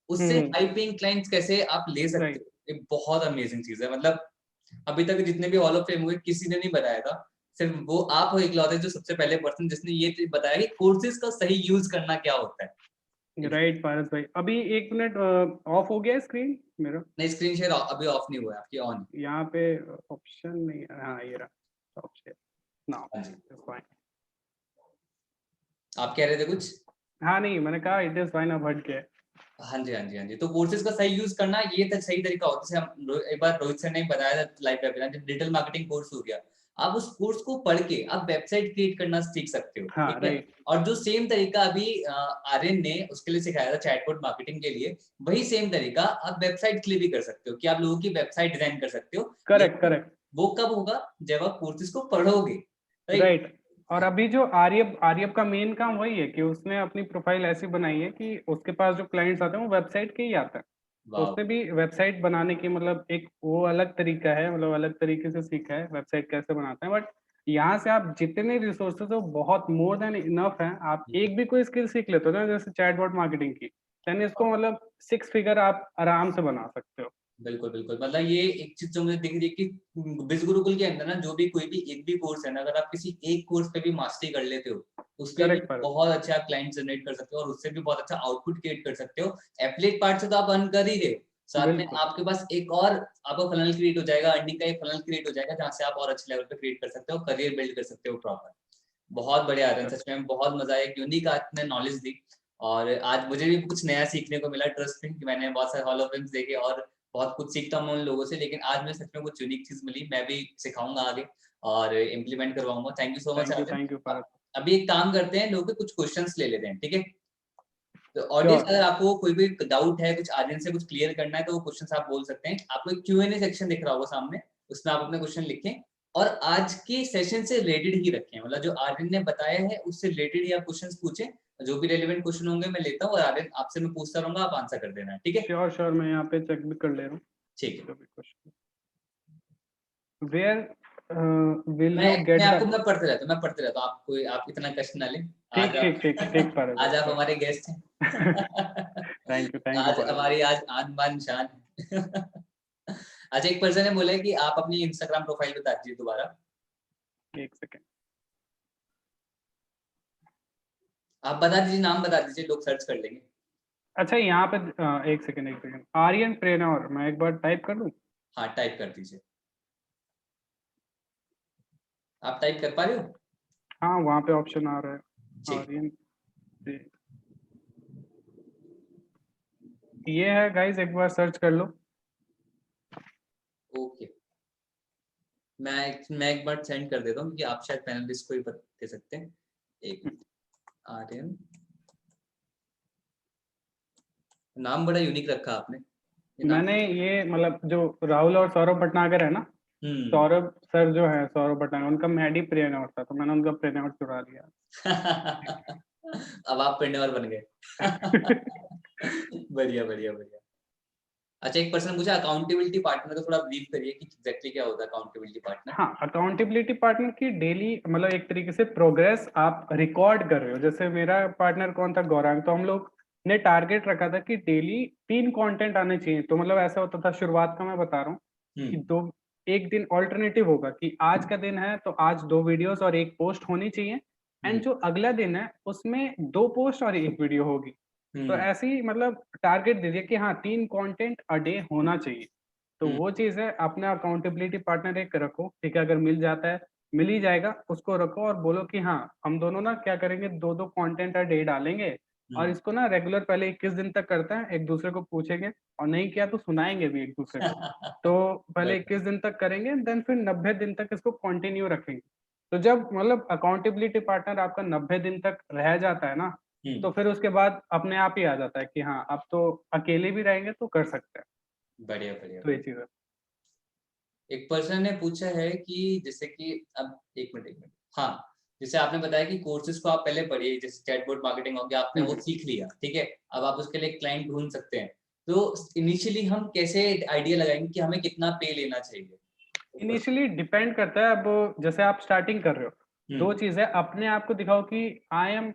उससे हुँ, हाई पेइंग क्लाइंट्स कैसे आप ले सकते राइट। हो। ये बहुत अमेजिंग चीज़ है। मतलब अभी तक जितने भी हॉल ऑफ फेम हुए किसी ने नहीं बताया था। सिर्फ वो आप हो इकलौते जो सबसे पहले पर्सन जिसने ये चीज़ बताया कि कोर्सेज़ का सही यूज़ करना क्या होता है। राइट पारस भाई। अभी 1 मिनट ऑफ हो गया है स्क्रीन मेरा? नहीं, स्क्रीन शेयर अभी ऑफ नहीं हुआ है, आपकी ऑन है। यहाँ पे ऑप्शन नहीं है। हाँ, ये रहा, स्टॉप शेयर नाउ, हाँ जी। It's fine. आप कह रहे थे कुछ? हाँ, नहीं, मैंने कहा इट इज़ फाइन, अब हट गया है। हाँ जी, हाँ जी, हाँ जी। तो कोर्सेज़ का सही यूज़ करना ये सही तरीका होता है। जैसे हम एक बार रोहित सर ने बताया था live webinar, digital marketing course हो गया। आप उस कोर्स को पढ़ के आप वेबसाइट क्रिएट करना सीख सकते हो। हाँ, ठीक है, राइट। और जो सेम तरीका अभी आर्यन ने उसके लिए सिखाया था चैटबॉट मार्केटिंग के लिए, वही सेम तरीका आप वेबसाइट के लिए भी कर सकते हो कि आप लोगों की वेबसाइट डिजाइन कर सकते हो। करेक्ट, लेकिन करेक्ट, वो कब होगा जब आप कोर्सेज को पढ़ोगे, राइट? राइट। और अभी जो आर्यब आर्यब का मेन काम वही है कि उसने अपनी प्रोफाइल ऐसी बनाई है कि उसके पास जो क्लाइंट्स आते हैं वो वेबसाइट के ही आते हैं। तो वाह, उसने भी वेबसाइट बनाने की मतलब एक वो अलग तरीका है, मतलब अलग तरीके से सीखा है वेबसाइट कैसे बनाते हैं। बट यहाँ से आप जितने रिसोर्सेज हो बहुत मोर देन इनफ है। आप एक भी कोई स्किल सीख लेते हो ना, जैसे चैटबॉट मार्केटिंग की, देन इसको मतलब 6 फिगर आप आराम से बना सकते हो। बिल्कुल, बिल्कुल। मतलब ये एक चीज़ जो मुझे दिख रही है कि बिज़ गुरुकुल के अंदर ना जो भी कोई भी एक भी कोर्स है ना, अगर आप किसी एक कोर्स पे भी मास्टरी कर लेते हो, उसपे भी करेक्ट पर बहुत अच्छा क्लाइंट जनरेट कर सकते हो और उससे भी बहुत अच्छा आउटपुट क्रिएट कर सकते हो। एफिलिएट पार्ट से तो आप अर्न कर ही रहे हो, साथ में बिल्कुल। आपके पास एक और आपका फनल क्रिएट हो जाएगा, अर्निंग का एक फनल क्रिएट हो जाएगा, जहाँ से आप और अच्छे लेवल पे क्रिएट कर सकते हो, करियर बिल्ड कर सकते हो प्रॉपर। बहुत बढ़िया आर्यन, सच में बहुत मजा आया, एक यूनिक आपने नॉलेज दी और आज मुझे भी कुछ नया सीखने को मिला। ट्रस्ट मी कि मैंने बहुत सारे हॉल ऑफ फेम्स देखे और बहुत कुछ सीखता हूँ उन लोगों से, लेकिन आज मुझे सच में कुछ यूनिक चीज मिली। मैं भी सिखाऊंगा आगे और इम्प्लीमेंट करवाऊंगा। Thank you so much Aryan. Thank you अ- भारत। अभी एक काम करते हैं, लोगों के कुछ क्वेश्चंस ले लेते हैं, ठीक है? तो ऑडियंस, श्योर। अगर आपको कोई भी डाउट है, कुछ आर्यन से कुछ क्लियर करना है, तो वो क्वेश्चंस आप बोल सकते हैं। आपको एक Q&A सेक्शन दिख रहा होगा सामने, उसमें आप अपने क्वेश्चन लिखें और आज के सेशन से रिलेटेड ही रखें। मतलब जो आर्यन ने बताया है उससे रिलेटेड ही आप क्वेश्चंस पूछें। जो भी रेलेवेंट क्वेश्चन होंगे मैं लेता हूँ और आर्यन आपसे मैं पूछता रहूंगा, आप आंसर कर देना, ठीक है? श्योर, श्योर, मैं यहाँ पे चेक भी कर ले रहा हूँ ठीक है। जो भी क्वेश्चन। वेयर विल मैं यू गेट द। मैं पढ़ते रहता हूँ, आप इतना कष्ट ना लें। ठीक, आज आप ठीक, ठीक, ठीक आज आप पर हमारे गेस्ट हैं। थैंक यू आज पर। हमारी आज आन बान शान है। अच्छा, एक पर्सन ने बोला है कि आप अपनी इंस्टाग्राम प्रोफाइल बता दीजिए दोबारा। एक सेकेंड। आप बता दीजिए, नाम बता दीजिए, लोग सर्च कर लेंगे। अच्छा, यहाँ पे एक सेकेंड, एक सेकेंड। आर्यन प्रेनौर, मैं एक बार टाइप कर दूं? हाँ, टाइप कर दीजिए। आप टाइप कर पा रहे हो? हाँ, वहाँ पे ऑप्शन आ रहा है। ठीक। आर्यन ये है गाइस, एक बार सर्च कर लो। ओके, मैं एक बार सेंड कर देता हूँ क्योंकि आप शायद पैनलिस्ट को ही दे सकते हैं। एक मिनट। आर्यन, नाम बड़ा यूनिक रखा आपने, ये नाम। मैंने ये मतलब जो राहुल और सौरभ भटनागर है ना, हम्म। सौरभ सर जो है, सौरभ भटनागर, उनका मैडी प्रेनौर था, तो मैंने उनका प्रेनौर चुरा लिया। अब आप पेंडेवर बन गए। बढ़िया, बढ़िया, बढ़िया। अच्छा, एक पर्सन पूछा अकाउंटेबिलिटी पार्टनर, तो थोड़ा ब्रीफ करिए कि एग्जैक्टली क्या होता है अकाउंटेबिलिटी पार्टनर? हाँ, अकाउंटेबिलिटी पार्टनर की डेली मतलब एक तरीके से प्रोग्रेस आप रिकॉर्ड कर रहे हो। जैसे मेरा पार्टनर कौन था, गौरांग, तो हम लोग ने टारगेट रखा था कि डेली 3 कंटेंट आने चाहिए। तो मतलब ऐसा होता था, शुरुआत का मैं बता रहा हूँ कि हम्म। दो, एक दिन ऑल्टरनेटिव होगा कि आज का दिन है तो आज 2 वीडियोस और 1 पोस्ट होनी चाहिए, हम्म। एंड जो अगला दिन है उसमें 2 पोस्ट और 1 वीडियो होगी। तो हम्म। ऐसे ही मतलब टारगेट दे दिया कि हाँ 3 कंटेंट अ डे होना चाहिए। तो हम्म। वो चीज़ है, अपना अकाउंटेबिलिटी पार्टनर एक रखो, ठीक है? अगर मिल जाता है, मिल ही जाएगा, उसको रखो और बोलो कि हाँ, हम दोनों ना क्या करेंगे, 2-2 कंटेंट अ डे डालेंगे और हम्म। इसको ना रेगुलर पहले 21 दिन तक करते हैं, एक-दूसरे को पूछेंगे और नहीं किया तो सुनाएँगे भी एक-दूसरे को। तो पहले बढ़िया। 21 दिन तक करेंगे, देन फिर 90 दिन तक इसको कंटिन्यू रखेंगे। तो जब मतलब अकाउंटेबिलिटी पार्टनर आपका 90 दिन तक रह जाता है ना, हम्म। तो फिर उसके बाद अपने आप ही आ जाता है कि हाँ, अब तो अकेले भी रहेंगे तो कर सकते हैं। बढ़िया, बढ़िया, तो ये बढ़िया। चीज़ है। एक पर्सन ने पूछा है कि जैसे कि अब एक मिनट। हाँ, जैसे आपने बताया कि कोर्सेज को आप पहले पढ़िए, जैसे चैटबॉट मार्केटिंग हो गया, आपने हुँ, वो हुँ। सीख लिया, ठीक है? अब आप उसके लिए क्लाइंट ढूंढ सकते हैं। तो इनिशियली हम कैसे आइडिया लगाएंगे कि हमें कितना पे लेना चाहिए? इनिशियली डिपेंड करता है, अब जैसे आप स्टार्टिंग कर रहे हो, 2 हम्म। चीज़ है, अपने आप को दिखाओ कि I am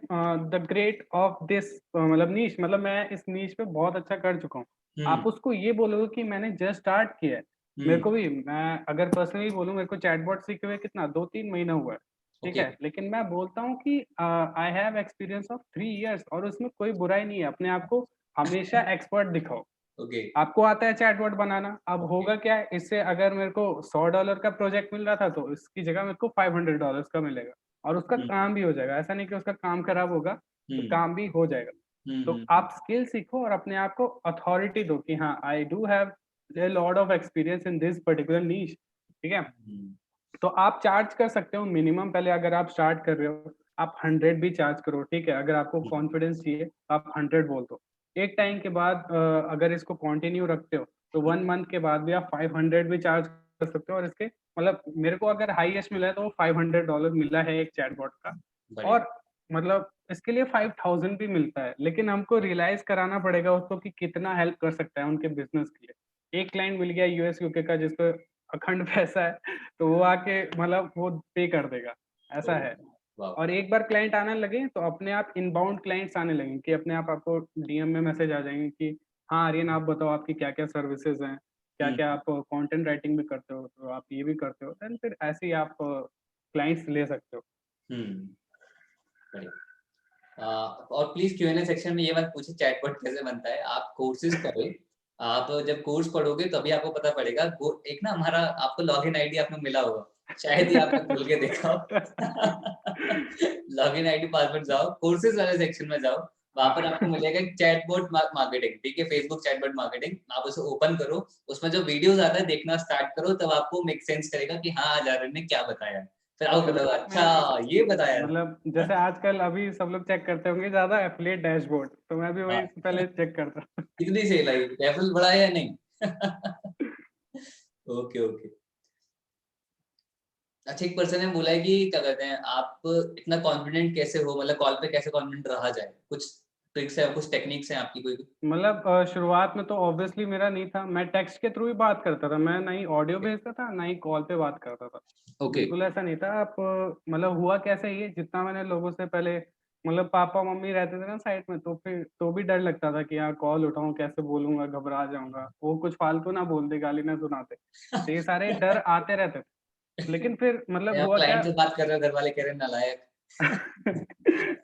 the great of this मतलब नीश, मतलब मैं इस नीश पे बहुत अच्छा कर चुका हूँ। हम्म। आप उसको ये बोलोगे कि मैंने जस्ट स्टार्ट किया है। मेरे हम्म। को भी, मैं अगर पर्सनली बोलूँ, मेरे को चैटबॉट सीखे हुए कितना 2-3 महीना हुआ है, ठीक ओके। है? लेकिन मैं बोलता हूँ कि I have experience of 3 years और उसमें कोई बुराई नहीं है। अपने आप को हमेशा एक्सपर्ट दिखाओ। ओके। आपको आता है चैटबॉट बनाना, अब ओके। होगा क्या है, इससे अगर मेरे को $100 का प्रोजेक्ट मिल रहा था तो इसकी जगह मेरे को $500 का मिलेगा और उसका हम्म। काम भी हो जाएगा। ऐसा नहीं कि उसका काम खराब होगा, तो हम्म। काम भी हो जाएगा। हम्म। तो आप स्किल सीखो और अपने आप को अथॉरिटी दो कि हाँ, I do have a lot of experience in this particular नीश, ठीक है? हम्म। तो आप चार्ज कर सकते हो मिनिमम, पहले अगर आप स्टार्ट कर रहे हो आप 100 भी चार्ज करो, ठीक है। अगर आपको कॉन्फिडेंस चाहिए आप 100 बोल दो। एक टाइम के बाद अगर इसको कंटिन्यू रखते हो तो 1 मंथ के बाद भी आप 500 भी चार्ज कर सकते हो। और इसके मतलब मेरे को अगर हाईएस्ट मिला है तो $500 मिला है एक चैटबॉट का। बढ़िया। और मतलब इसके लिए 5000 भी मिलता है, लेकिन हमको रियलाइज कराना पड़ेगा उसको कि कितना हेल्प कर सकता है उनके बिजनेस के लिए। एक क्लाइंट मिल गया यूएस यूके का जिसको अखंड पैसा है, तो वो आके मतलब वो पे कर देगा, ऐसा है। वाह। और एक बार क्लाइंट आने लगे तो अपने आप इनबाउंड क्लाइंट्स आने लगेंगे कि अपने आप आपको डीएम में मैसेज आ जाएंगे कि हाँ आर्यन आप बताओ आपकी क्या क्या सर्विसेज हैं, क्या क्या आप कंटेंट राइटिंग भी करते हो, तो आप ये भी करते हो, देन फिर ऐसे ही आप क्लाइंट्स ले सकते हो। हम्म, बढ़िया। और प्लीज Q&A सेक्शन में ये बात पूछे चैटबॉट कैसे बनता है। आप कोर्सेज करो, आप जब कोर्स पढ़ोगे तभी आपको पता पड़ेगा। एक ना हमारा आपको लॉगिन आईडी आपको मिला होगा, शायद ही आपने खोल के देखा हो। लॉगिन आईडी पासवर्ड जाओ, कोर्सेज वाले सेक्शन में जाओ, वहां पर आपको मिलेगा चैटबॉट मार्केटिंग, ठीक है, फेसबुक चैटबॉट मार्केटिंग। आप उसे ओपन करो, उसमें जो वीडियोस आता है देखना स्टार्ट करो, तब आपको मेक सेंस करेगा कि हाँ आज आर्यन ने क्या बताया। फिर आपको पता होगा अच्छा ये बताया था। मतलब जैसे आजकल अभी सब लोग चेक करते होंगे ज्यादा एफिलिएट डैशबोर्ड, तो मैं भी वही हाँ, पहले चेक करता हूँ। कितनी सेल आई, रेफरल बढ़ा है या नहीं? Okay okay. अच्छा, एक पर्सन ने बोला है कि क्या कहते हैं आप इतना कॉन्फिडेंट कैसे हो, मतलब कॉल पे कैसे कॉन्फिडेंट रहा जाए, कुछ ट्रिक्स है, कुछ टेक्निक्स हैं आपकी कोई? मतलब शुरुआत में तो ऑब्वियसली मेरा नहीं था, मैं टेक्स्ट के थ्रू ही बात करता था, मैं ना ही ऑडियो भेजता था ना ही कॉल पे बात करता था। ओके। बिल्कुल ऐसा नहीं था। आप मतलब हुआ कैसे ये, जितना मैंने लोगों से पहले मतलब पापा मम्मी रहते थे ना साइड में, तो फिर तो भी डर लगता था कि यार कॉल उठाऊं कैसे, बोलूंगा घबरा जाऊंगा, वो कुछ फालतू ना बोल दे, गाली ना सुनाते, तो ये सारे डर आते रहते थे। लेकिन फिर मतलब आप हुआ क्या। क्लाइंट से बात कर रहे हो, घर वाले कह रहे हैं नालायक।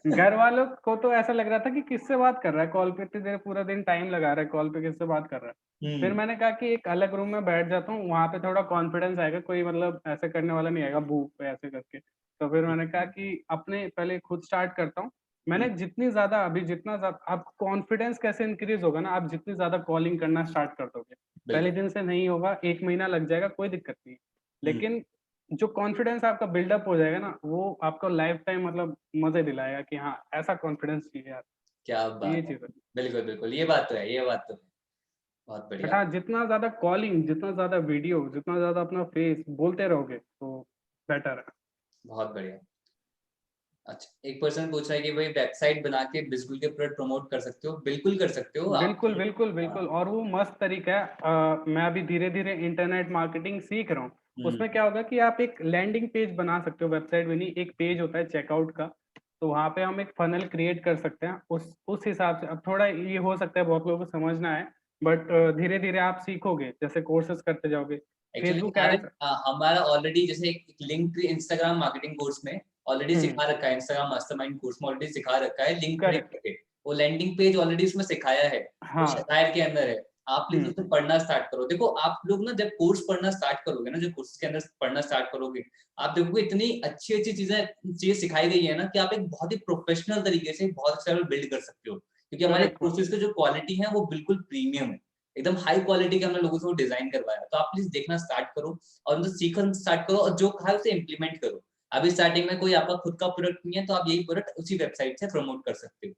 घर वालों को तो ऐसा लग रहा था कि किससे बात कर रहा है कॉल पे, इतनी देर पूरा दिन टाइम लगा रहा है कॉल पे, किससे बात कर रहा है। फिर मैंने कहा कि एक अलग रूम में बैठ जाता हूँ, वहां पे थोड़ा कॉन्फिडेंस आएगा, कोई मतलब ऐसे करने वाला नहीं आएगा भूख पे ऐसे करके। तो फिर मैंने कहा कि अपने पहले खुद स्टार्ट करता हूँ। मैंने जितनी ज्यादा अभी जितना ज्यादा आप कॉन्फिडेंस कैसे इंक्रीज होगा ना, आप जितनी ज्यादा कॉलिंग करना स्टार्ट कर दोगे। पहले बिल्कुल। दिन से नहीं होगा, 1 महीना लग जाएगा, कोई दिक्कत नहीं। लेकिन जो कॉन्फिडेंस आपका बिल्डअप हो जाएगा ना, वो आपको लाइफ टाइम मतलब मजे दिलाएगा कि हाँ ऐसा कॉन्फिडेंस चाहिए यार। क्या ये बात है। चीज है। बिल्कुल बिल्कुल, ये बात तो है, ये बात तो है। बहुत बट बढ़िया। हाँ, जितना ज्यादा कॉलिंग, जितना ज्यादा वीडियो, जितना ज्यादा अपना फेस बोलते रहोगे तो बेटर है। बहुत बढ़िया। अच्छा, एक पर्सन पूछ रहा है कि भाई वेबसाइट बना के बिल्कुल के प्रोडक्ट प्रमोट कर सकते हो? बिल्कुल कर सकते हो आप। बिल्कुल बिल्कुल हाँ। बिल्कुल, और वो मस्त तरीका है। मैं अभी धीरे धीरे इंटरनेट मार्केटिंग सीख रहा हूँ। हम्म। उसमें क्या होगा कि आप एक लैंडिंग पेज बना सकते हो, वेबसाइट भी नहीं, एक पेज होता है चेकआउट का। तो वहाँ पे हम एक फनल क्रिएट कर सकते हैं, उस हिसाब से। अब थोड़ा ये हो सकता है बहुत लोगों को समझना है, बट धीरे धीरे आप सीखोगे जैसे कोर्सेज करते जाओगे। Actually Facebook ads. हमारा ऑलरेडी जैसे एक लिंक इंस्टाग्राम मार्केटिंग कोर्स में ऑलरेडी हम्म। सिखा रखा है, इंस्टाग्राम मास्टरमाइंड कोर्स में ऑलरेडी सिखा रखा है लिंक क्रिएट करेक्ट। करके। वो लैंडिंग पेज ऑलरेडी उसमें सिखाया है, वो हाँ। शतायर के अंदर है। आप प्लीज हम्म। उसमें पढ़ना स्टार्ट करो। देखो आप लोग ना जब कोर्स पढ़ना स्टार्ट करोगे ना, जब कोर्स के अंदर पढ़ना स्टार्ट करोगे, आप देखोगे इतनी अच्छी अच्छी चीजें सिखाई गई है ना कि आप एक बहुत ही प्रोफेशनल तरीके से बहुत अच्छा बिल्ड कर सकते हो। क्योंकि हमारे करेक्ट। कोर्सेज की जो क्वालिटी है वो बिल्कुल प्रीमियम है, एकदम हाई क्वालिटी के हमने लोगों से वो डिजाइन करवाया। तो आप प्लीज देखना स्टार्ट करो और उनसे सीखना स्टार्ट करो, और जो कहा है उसे इम्प्लीमेंट करो। अभी स्टार्टिंग में कोई आपका खुद का प्रोडक्ट नहीं है तो आप यही प्रोडक्ट उसी वेबसाइट से प्रमोट कर सकते हो।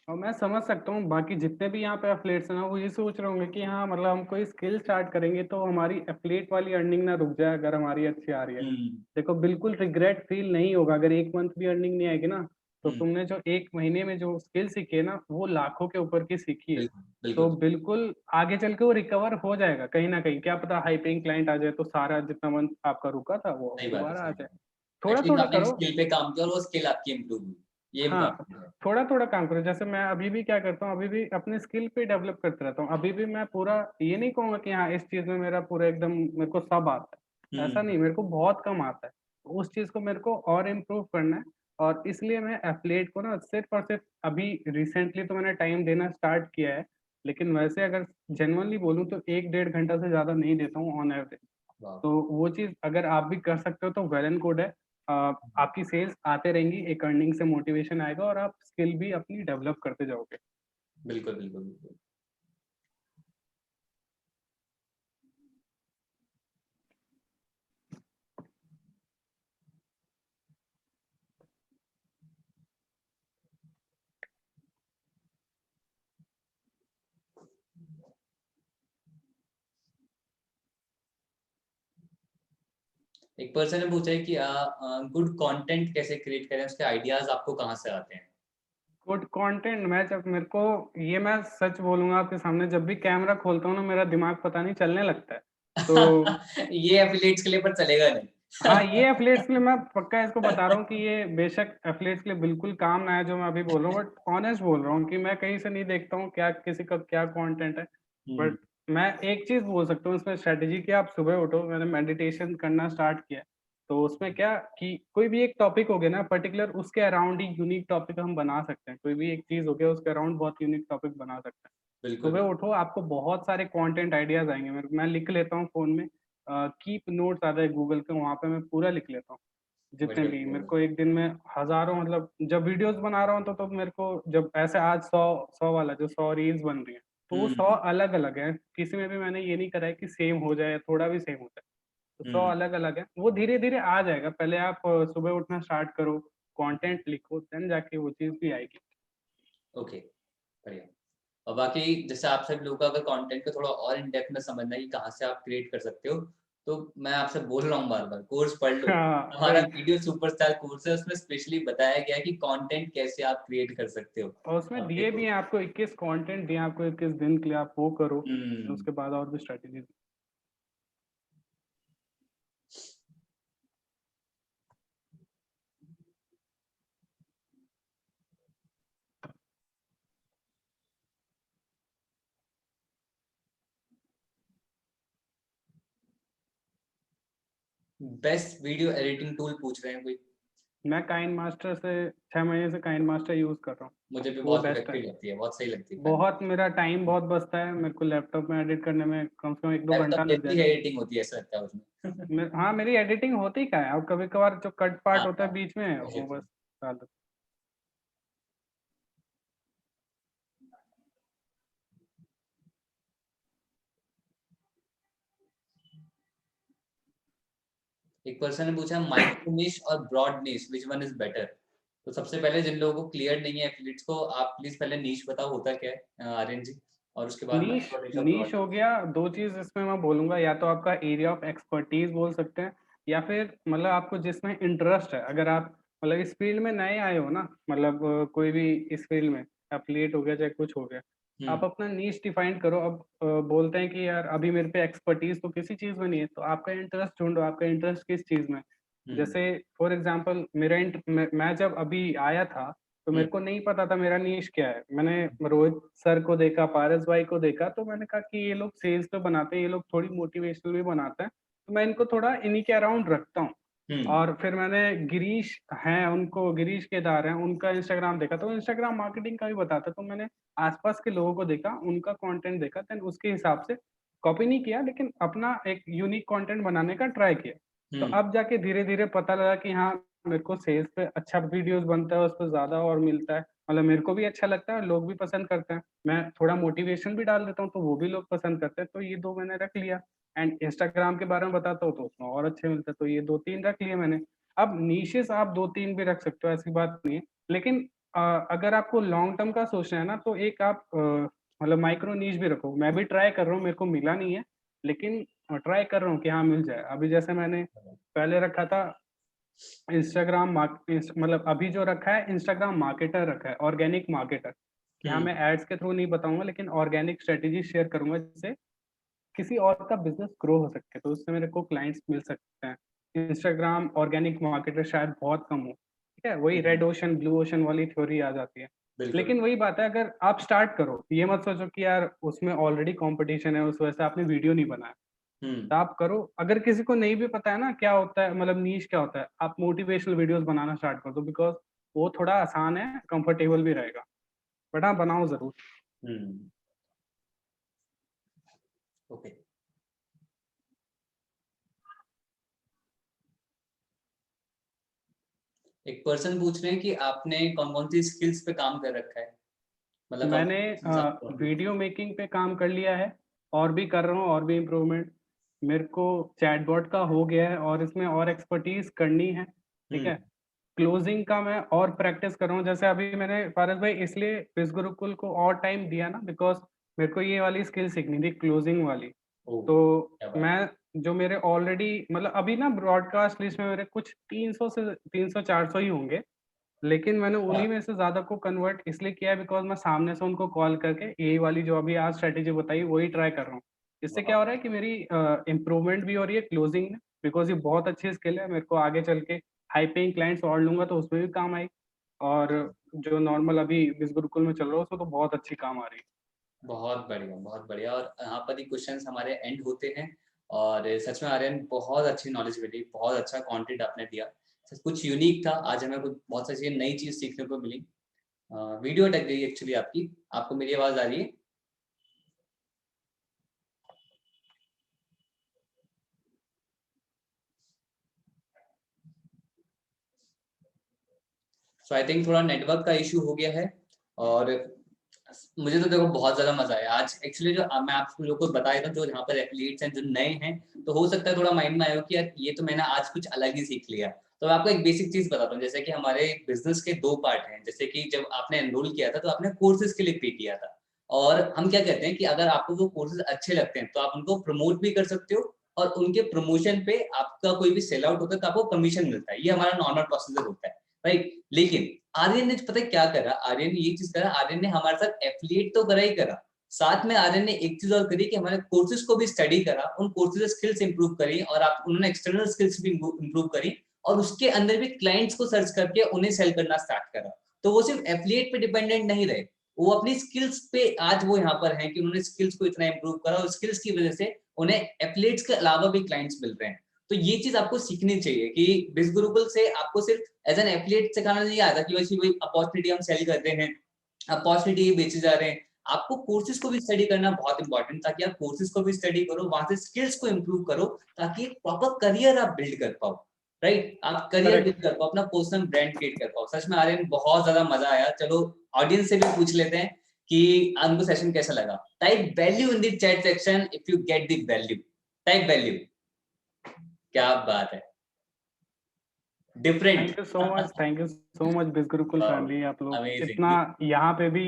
और मैं समझ सकता हूँ बाकी जितने भी यहाँ पे एफिलिएट्स हैं ना, वो ये सोच रहे होंगे कि हाँ मतलब हम कोई स्किल स्टार्ट करेंगे तो हमारी एफिलिएट वाली अर्निंग ना रुक जाए अगर हमारी अच्छी आ रही है। हम्म। देखो बिल्कुल रिग्रेट फील नहीं होगा अगर 1 मंथ भी अर्निंग नहीं आएगी ना, तो हम्म। तुमने जो 1 महीने में जो स्किल सीखी है ना, वो लाखों के ऊपर की सीखी है। बिल्कुल तो बिल्कुल। बिल्कुल आगे चल के वो रिकवर हो जाएगा कहीं ना कहीं। क्या पता हाई पेइंग क्लाइंट आ जाए तो सारा जितना मंथ आपका रुका था वो सही बात है, दोबारा आ सही जाए। बात है। थोड़ा एटलीस्ट थोड़ा आपने एक करो। स्किल पे काम किया और वो स्किल आपकी इम्प्रूव हुई, ये हाँ, इम्पोर्टेंट है। थोड़ा थोड़ा काम करो। जैसे मैं अभी भी क्या करता हूँ, अभी भी अपने स्किल पे डेवलप करते रहता हूँ। अभी भी मैं पूरा ये नहीं कहूंगा कि हाँ इस चीज में मेरा पूरा एकदम मेरे को सब आता है, ऐसा हम्म। नहीं, मेरे को बहुत कम आता है। उस चीज को मेरे को और इम्प्रूव करना है। और इसलिए मैं एफिलिएट को ना सिर्फ और सिर्फ अभी रिसेंटली तो मैंने टाइम देना स्टार्ट किया है। लेकिन वैसे अगर जेन्युइनली बोलूँ तो 1 डेढ़ घंटा से ज्यादा नहीं देता हूँ ऑन एवरेज। वाह। तो वो चीज अगर आप भी कर सकते हो तो वेल एंड गुड है। आपकी सेल्स आते रहेंगी, एक अर्निंग से मोटिवेशन आएगा और आप स्किल भी अपनी डेवलप करते जाओगे। बिल्कुल बिल्कुल बिल्कुल। एक पर्सन ने पूछा है कि गुड कंटेंट कैसे क्रिएट करें, उसके आइडियाज आपको कहाँ से आते हैं? गुड कंटेंट मैं जब मेरे को ये मैं सच बोलूँगा आपके सामने, जब भी कैमरा खोलता हूँ ना मेरा दिमाग पता नहीं चलने लगता है। तो ये एफिलिएट्स के लिए पर चलेगा नहीं। हाँ, ये एफिलिएट्स के लिए मैं पक्का इसको बता रहा हूँ कि ये बेशक एफिलिएट्स के लिए बिल्कुल काम ना आए जो मैं अभी बोल रहा हूँ, बट ऑनेस्ट बोल रहा हूँ कि मैं कहीं से नहीं देखता हूँ क्या किसी का क्या कंटेंट है। हम्म, बट मैं एक चीज़ बोल सकता हूँ इसमें स्ट्रैटेजी कि आप सुबह उठो, मैंने मेडिटेशन करना स्टार्ट किया है। तो उसमें क्या कि कोई भी एक टॉपिक हो गया ना पर्टिकुलर, उसके अराउंड ही यूनिक टॉपिक हम बना सकते हैं। कोई भी एक चीज़ हो गया उसके अराउंड बहुत यूनिक टॉपिक बना सकते हैं। बिल्कुल। सुबह उठो, आपको बहुत सारे कंटेंट आइडियाज़ आएँगे। मैं लिख लेता हूँ फ़ोन में, कीप नोट्स आता है गूगल के, वहाँ पे मैं पूरा लिख लेता हूँ। जितने बढ़िया भी बढ़िया मेरे बढ़िया। को एक दिन में हज़ारों, मतलब जब वीडियोज़ बना रहा हूँ तो मेरे को जब ऐसे आज 100 वाला जो 100 रील्स बन रही हैं, तो वो 100 हम्म अलग-अलग हैं। किसी में भी मैंने ये नहीं करा है कि सेम हो जाए या थोड़ा भी सेम हो जाए। तो 100 हम्म। अलग-अलग हैं। वो धीरे-धीरे आ जाएगा। पहले आप सुबह उठना स्टार्ट करो, कंटेंट लिखो, देन जाके वो चीज़ भी आएगी। ओके, बढ़िया। और बाकी जैसे आप सब लोगों का अगर कंटेंट को थोड़ा और इन डेप्थ में समझना है कि कहाँ से आप क्रिएट कर सकते हो, तो मैं आपसे बोल रहा हूँ बार-बार, कोर्स पढ़ लो। हाँ, हमारा वही। वीडियो सुपरस्टार कोर्स है, उसमें स्पेशली बताया गया है कि कंटेंट कैसे आप क्रिएट कर सकते हो। और उसमें आप दिए भी देखो। हैं आपको 21 कंटेंट दिए हैं आपको 21 दिन के लिए, आप वो करो। फिर हुँ। उसके बाद और भी strategy. Best video editing tool पूछ रहे हैं कोई? मैं काइन मास्टर से 6 महीने से काइन मास्टर यूज़ कर रहा हूँ। मुझे भी वो बहुत बेस्ट है। इफेक्टिव लगती है, बहुत सही लगती है खाने बहुत मेरा टाइम बहुत बचता है। मेरे को लैपटॉप में एडिट करने में कम से कम 1-2 घंटा लैपटॉप लग जैसी जाएगा। एडिटिंग होती है ऐसा लगता है उसमें। हाँ, मेरी एडिटिंग होती क्या है, अब कभी-कभार जो कट पार्ट हाँ, होता हाँ। है बीच में मुझे वो बस भी। डाल दो। एक पर्सन ने पूछा माइक्रो निश और ब्रॉड निश व्हिच वन इज बेटर? तो सबसे पहले जिन लोगों को क्लियर नहीं है एफिलिएट्स को, आप प्लीज पहले निश बताओ होता क्या है आर्यन जी, और उसके बाद नीश माइक्रो निश और नीश ब्रॉड हो निश। गया, 2 चीज़ इसमें मैं बोलूँगा, या तो आपका एरिया ऑफ एक्सपर्टीज़ बोल सकते हैं, या फिर मतलब आपको जिसमें इंटरेस्ट है। अगर आप मतलब इस फ़ील्ड में नए आए हो ना, मतलब कोई भी इस फ़ील्ड में एफ़िलिएट हो गया चाहे कुछ हो गया, आप हम्म अपना नीश डिफाइन करो। अब बोलते हैं कि यार अभी मेरे पे एक्सपर्टीज़ तो किसी चीज़ में नहीं है, तो आपका इंटरेस्ट ढूँढो, आपका इंटरेस्ट किस चीज़ में है। हम्म जैसे फॉर एग्ज़ाम्पल मेरा मैं जब अभी आया था, तो हम्म मेरे को नहीं पता था मेरा नीश क्या है। मैंने रोहित सर को देखा, पारस भाई को देखा, तो मैंने कहा कि ये लोग सेल्स पे बनाते हैं, ये लोग थोड़ी मोटिवेशनल भी बनाते हैं, तो मैं इनको थोड़ा इन्हीं के अराउंड रखता हूँ। हम्म और फिर मैंने गिरीश हैं, उनको गिरीश केदार हैं, उनका इंस्टाग्राम देखा, तो इंस्टाग्राम मार्केटिंग का भी बताता है, तो मैंने आस-पास के लोगों को देखा, उनका कंटेंट देखा, देन उसके हिसाब से कॉपी नहीं किया, लेकिन अपना एक यूनिक कंटेंट बनाने का ट्राई किया। तो हम्म अब जाके धीरे-धीरे पता लगा कि हाँ, मेरे को सेल्स पे अच्छा वीडियोज़ बनता है, उसपे ज़्यादा और मिलता है। मतलब मेरे को भी अच्छा लगता है और लोग भी पसंद करते हैं। मैं थोड़ा मोटिवेशन भी डाल देता हूँ, तो वो भी लोग पसंद करते हैं, तो ये 2 मैंने रख लिया। एंड इंस्टाग्राम के बारे में बताता हूँ, तो उसमें और अच्छे मिलते हैं, तो ये 2-3 रख लिए मैंने। अब निशेस आप 2-3 भी रख सकते हो, ऐसी बात नहीं है। लेकिन अगर आपको लॉन्ग टर्म का सोचना है ना, तो एक आप मतलब माइक्रो निश भी रखो। मैं भी ट्राई कर रहा हूँ, मेरे को मिला नहीं है, लेकिन ट्राई कर रहा हूँ कि हाँ, मिल जाए। अभी जैसे मैंने पहले रखा था इंस्टाग्राम मतलब अभी जो रखा है इंस्टाग्राम मार्केटर रखा है, ऑर्गेनिक मार्केटर, कि हाँ, हम्म मैं एड्स के थ्रू नहीं बताऊँगा, लेकिन ऑर्गेनिक स्ट्रैटेजी शेयर करूँगा, जिससे किसी और का बिज़नेस ग्रो हो सके, तो उससे मेरे को क्लाइंट्स मिल सकते हैं। इंस्टाग्राम ऑर्गेनिक मार्केटर शायद बहुत कम हो, ठीक है? वही हम्म, रेड ओशन, ब्लू ओशन वाली थ्योरी आ जाती है। बिल्कुल। लेकिन वही बात है, अगर आप स्टार्ट करो, ये मत सोचो कि यार उसमें ऑलरेडी कॉम्पिटिशन है, उस वजह से आपने वीडियो नहीं बनाया। हम्म तो आप करो, अगर किसी को नहीं भी पता है ना क्या होता है, मतलब नीश क्या होता है, आप मोटिवेशनल वीडियोस बनाना स्टार्ट कर दो, बिकॉज़ वो थोड़ा आसान है, कंफर्टेबल भी रहेगा। बट हाँ, बनाओ ज़रूर। हम्म ओके। एक पर्सन पूछ रहे हैं कि आपने कौन कौन सी स्किल्स पे काम कर रखा है, मतलब कौन मैंने कौन सी चीज़ आपको आती है? वीडियो मेकिंग पे काम कर लिया है, और भी कर रहा हूँ, और भी इम्प्रूवमेंट। मेरे को चैटबॉट का हो गया है और इसमें और एक्सपर्टीज़ करनी है, ठीक है? हम्म क्लोजिंग का मैं और प्रैक्टिस कर रहा हूँ। जैसे अभी मैंने पारस भाई इसलिए क्विज गुरुकुल को और टाइम दिया ना, बिकॉज़ मेरे को ये वाली स्किल सीखनी थी, क्लोजिंग वाली। ओह, तो क्या बात मैं है। जो मेरे ऑलरेडी मतलब अभी ना ब्रॉडकास्ट लिस्ट में मेरे कुछ 300 से 300-400 ही होंगे, लेकिन मैंने उन्हीं में से ज़्यादा को कन्वर्ट इसलिए किया है बिकॉज़ मैं सामने से उनको कॉल करके यही वाली जो अभी आज स्ट्रैटेजी बताई वही ट्राई कर रहा हूँ। इससे क्या हो रहा है कि मेरी इम्प्रूवमेंट भी हो रही है क्लोजिंग में, बिकॉज़ ये बहुत अच्छी स्किल है, मेरे को आगे चल के हाई पेइंग क्लाइंट्स और लूँगा तो उसमें भी काम आएगी, और जो नॉर्मल अभी बिज़ गुरुकुल में चल रहा है उसमें तो बहुत अच्छी काम आ रही है। बहुत बढ़िया, बहुत बढ़िया। और यहाँ पर ही क्वेश्चंस हमारे एंड होते हैं। और सच में आर्यन, बहुत अच्छी नॉलेज मिली, बहुत अच्छा कंटेंट आपने दिया। सच कुछ यूनिक था, आज हमें कुछ बहुत सारी चीज़ें, नई चीज़ सीखने को मिली। वीडियो अटक गई एक्चुअली आपकी। आपको मेरी आवाज़ आ रही है? सो आई थिंक थोड़ा नेटवर्क का इश्यू हो गया है। और मुझे तो देखो बहुत ज़्यादा मज़ा आया आज एक्चुअली। जो मैं आप लोगों को बताया था, जो यहाँ पर एथलीट्स हैं, जो नए हैं, तो हो सकता है थोड़ा माइंड में आया हो कि यार ये तो मैंने आज कुछ अलग ही सीख लिया। तो मैं आपको एक बेसिक चीज़ बताता हूँ, जैसे कि हमारे बिज़नेस के 2 पार्ट हैं। जैसे कि जब आपने एनरोल किया था, तो आपने कोर्सेज़ के लिए पे किया था। और हम क्या कहते हैं कि अगर आपको वो कोर्सेज़ अच्छे लगते हैं, तो आप उनको प्रमोट भी कर सकते हो, और उनके प्रमोशन पे आपका कोई भी सेल आउट होता है, तो आपको कमीशन मिलता है। ये हमारा नॉर्मल प्रोसीजर होता है, राइट? लेकिन आर्यन ने पता है क्या करा? आर्यन ने ये चीज़ करा, आर्यन ने हमारे साथ एफिलिएट तो करा ही करा, साथ में आर्यन ने एक चीज़ और करी कि हमारे कोर्सेज़ को भी स्टडी करा, उन कोर्सेज़ स्किल्स इंप्रूव करी, और आप उन्होंने एक्सटर्नल स्किल्स भी इंप्रूव करी, और उसके अंदर भी क्लाइंट्स को सर्च करके उन्हें सेल करना स्टार्ट करा। तो वो सिर्फ एफिलिएट पे डिपेंडेंट नहीं रहे, वो अपनी स्किल्स पे आज वो यहाँ पर हैं कि उन्होंने स्किल्स को इतना इंप्रूव करा, और स्किल्स की वजह से उन्हें एफिलिएट्स के अलावा भी क्लाइंट्स मिल रहे हैं। तो ये चीज़ आपको सीखनी चाहिए कि बिज़ गुरुकुल से आपको सिर्फ एज़ एन एफिलिएट सिखाना नहीं आता कि वैसी वही अपॉर्चुनिटी हम सेल करते हैं, अपॉर्चुनिटी बेचे जा रहे हैं। आपको कोर्सेज़ को भी स्टडी करना बहुत इंपॉर्टेंट, ताकि आप कोर्सेज़ को भी स्टडी करो, वहाँ से स्किल्स को इंप्रूव करो, ताकि एक प्रॉपर करियर आप बिल्ड कर पाओ, राइट? आप करियर करेक्ट। बिल्ड कर पाओ, अपना पर्सनल ब्रांड क्रिएट कर पाओ। सच में आर्यन, बहुत ज़्यादा मज़ा आया। चलो ऑडियंस से भी पूछ लेते हैं कि उनको सेशन कैसा लगा। Type value in the chat section if you get the value. Type value. क्या बात है! Different. Thank you so much biz Gurukul wow! Family, आप लोग इतना अमेजिंग। यहाँ पे भी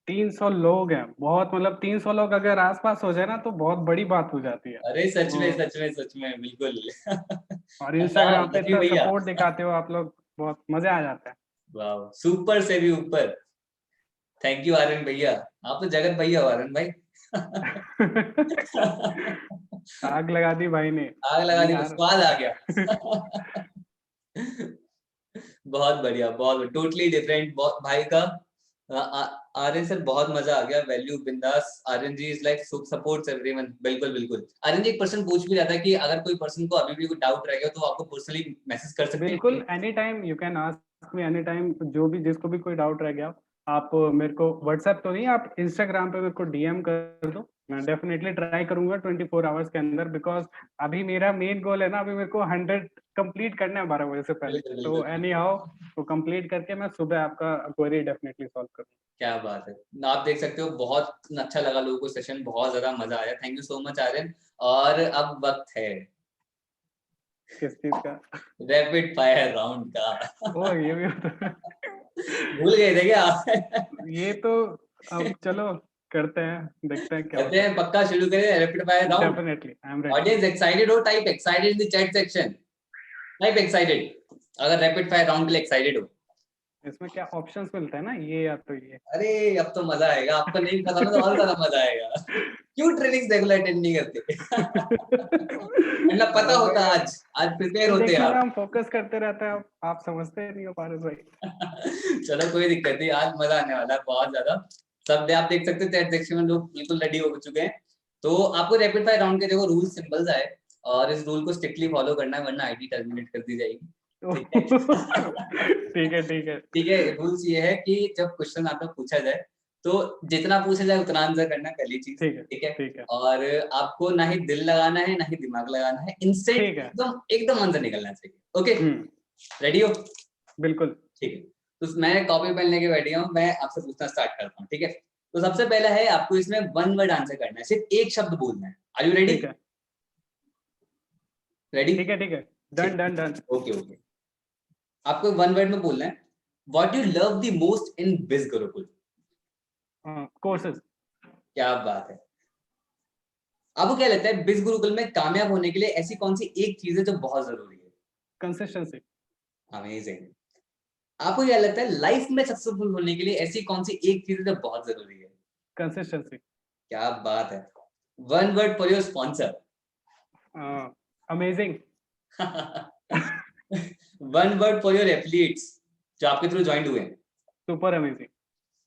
300 लोग हैं, बहुत मतलब 300 लोग अगर आस-पास हो जाए ना तो बहुत बड़ी बात हो जाती है। अरे सच में, तो सच में, सच में, बिल्कुल। और वाह! इंस्टाग्राम पे लव यू इतना भैया। सपोर्ट दिखाते हो आप लोग, बहुत मज़ा आ जाता है। वाओ! सुपर से भी ऊपर। थैंक यू आर्यन भैया। आप तो जगत भैया हो आर्यन भाई। आग लगा दी भाई ने। आग लगा नहीं दी, यार। स्वाद आ गया। बहुत बढ़िया, बहुत टोटली डिफरेंट भाई का। आर्यन सर, बहुत मजा आ गया। वैल्यू बिंदास। आर्यन जी इज लाइक सपोर्ट्स एवरीवन। बिल्कुल बिल्कुल। आर्यन जी, एक पर्सन पूछ भी रहा था कि अगर कोई पर्सन को अभी भी कोई डाउट रह गया तो आपको पर्सनली मैसेज कर सकते हैं। बिल्कुल, any time you can ask me any time, जो भी जिसको भी कोई डाउट रह गया, आप मेरे को व्हाट्सएप तो नहीं, आप इंस्टाग्राम पे मेरे को डीएम कर दो। मैं डेफिनिटली ट्राई करूँगा 24 आवर्स के अंदर, बिकॉज़ अभी मेरा मेन गोल है ना, अभी मेरे को 100 कंप्लीट करना है 12 बजे से पहले। बिल्कुल तो बिल्कुल। एनी हाउ वो कंप्लीट करके मैं सुबह आपका क्वेरी डेफिनिटली सॉल्व करूँगा। क्या बात है! आप देख सकते हो, बहुत अच्छा लगा लोगों को सेशन, बहुत ज़्यादा मज़ा आया। Thank you so much Aryan. और अब वक़्त है किस चीज़ का? रैपिड फायर राउंड का। ओह! ये भी होता है। भूल गए थे क्या आप? ये तो अब चलो करते हैं, देखते हैं क्या कहते होता है। हैं पक्का शुरू करें rapid fire round. Definitely, I am ready. Audience excited हो? Type excited in the chat section. Type excited अगर रैपिड फायर राउंड के लिए एक्साइटेड हो। इसमें क्या ऑप्शंस मिलते हैं ना, ये या तो ये। अरे अब तो मजा आएगा। आपको नहीं पता ना, तो और ज्यादा मजा आएगा। क्यों ट्रेनिंग्स रेगुलर अटेंड नहीं करते? मतलब पता पारस होता, भाई आज आज प्रिपेयर स्किल होते देखने में आप। हम फोकस करते रहते हैं, आप समझते ही नहीं हो पारस भाई। चलो कोई दिक्कत नहीं, आज मजा आने वाला है बहुत ज्यादा। सब आप देख सकते हो चैट सेक्शन में लोग बिल्कुल रेडी हो चुके हैं। तो आपको रैपिड फायर राउंड के देखो रूल सिंबल्स आए, और इस रूल को स्ट्रिक्टली फॉलो करना है, वरना आईडी टर्मिनेट कर दी जाएगी। ठीक है? ठीक है, ठीक है। ठीक है। रूल्स ये है कि जब क्वेश्चन आपसे पूछा जाए, तो जितना पूछा जाए उतना आंसर करना, पहली चीज। ठीक है, ठीक है? ठीक है, और आपको ना ही दिल लगाना है, ना ही दिमाग लगाना है, इंस्टेंट ठीक है। एकदम एकदम आंसर निकलना चाहिए। ओके? हुँ, रेडी हो? बिल्कुल। ठीक है। तो मैं कॉपी पेन लेके बैठ गया हूँ, मैं आपसे पूछना स्टार्ट करता हूँ। ठीक है? तो सबसे पहला है, आपको इसमें वन वर्ड आंसर करना है, सिर्फ एक शब्द बोलना है। Are you ready? ठीक है, रेडी? ठीक है, ठीक है। डन, ठीक। Done, done. Okay okay. आपको वन वर्ड में बोलना है, what you love the most in biz Gurukul. Courses. क्या बात है! आपको क्या लगता है बिज गुरुकुल में कामयाब होने के लिए ऐसी कौन सी एक चीज है जो बहुत जरूरी है? कंसिस्टेंसी। अमेजिंग। आपको क्या लगता है लाइफ में सक्सेसफुल होने के लिए ऐसी कौन सी एक चीज है जो बहुत जरूरी है? कंसिस्टेंसी। क्या बात है। One word for your sponsor. Amazing. One word for your athletes जो आपके थ्रू ज्वाइन हुए हैं। Super amazing.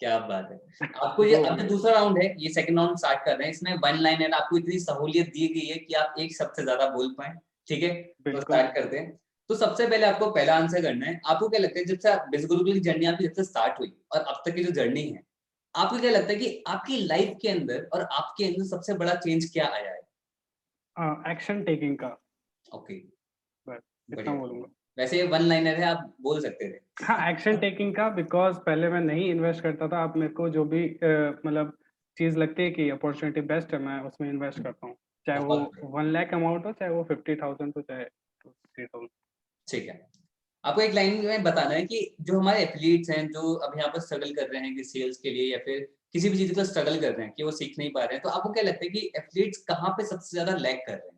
क्या बात है। आपको ये गो अब जो दूसरा राउंड है, ये सेकंड राउंड स्टार्ट कर रहे हैं, इसमें वन लाइनर आपको इतनी सहूलियत दी गई है कि आप एक शब्द से ज्यादा बोल पाए। ठीक है, तो बिल्कुल। स्टार्ट करते हैं। तो सबसे पहले आपको पहला आंसर करना है। आपको क्या लगता है जब से आप बिज गुरुकुल की जर्नी आपकी जब से स्टार्ट हुई और अब तक की जो जर्नी है, आपको क्या लगता है कि आपकी लाइफ के अंदर और आपके अंदर सबसे बड़ा चेंज क्या आया है? एक्शन टेकिंग का। ओके, बस इतना बढ़िया। बोलूंगा। वैसे ये वन लाइनर है, आप बोल सकते थे। हाँ, एक्शन टेकिंग का, बिकॉज पहले मैं नहीं इन्वेस्ट करता था। अब मेरे को जो भी मतलब चीज लगती है कि अपॉर्चुनिटी बेस्ट है, मैं उसमें इन्वेस्ट करता हूँ। चाहे वो बहुत बढ़िया। 1 लाख अमाउंट हो, चाहे वो 50,000 हो, चाहे 3,000। ठीक है, आपको एक लाइन में बताना है कि जो हमारे एथलीट्स हैं जो अब यहाँ पर स्ट्रगल कर रहे हैं कि सेल्स के लिए या फिर किसी भी चीज का स्ट्रगल कर रहे हैं कि वो सीख नहीं पा रहे हैं, तो आपको क्या लगता है कि एथलीट्स कहाँ पे सबसे ज्यादा लैग कर रहे हैं?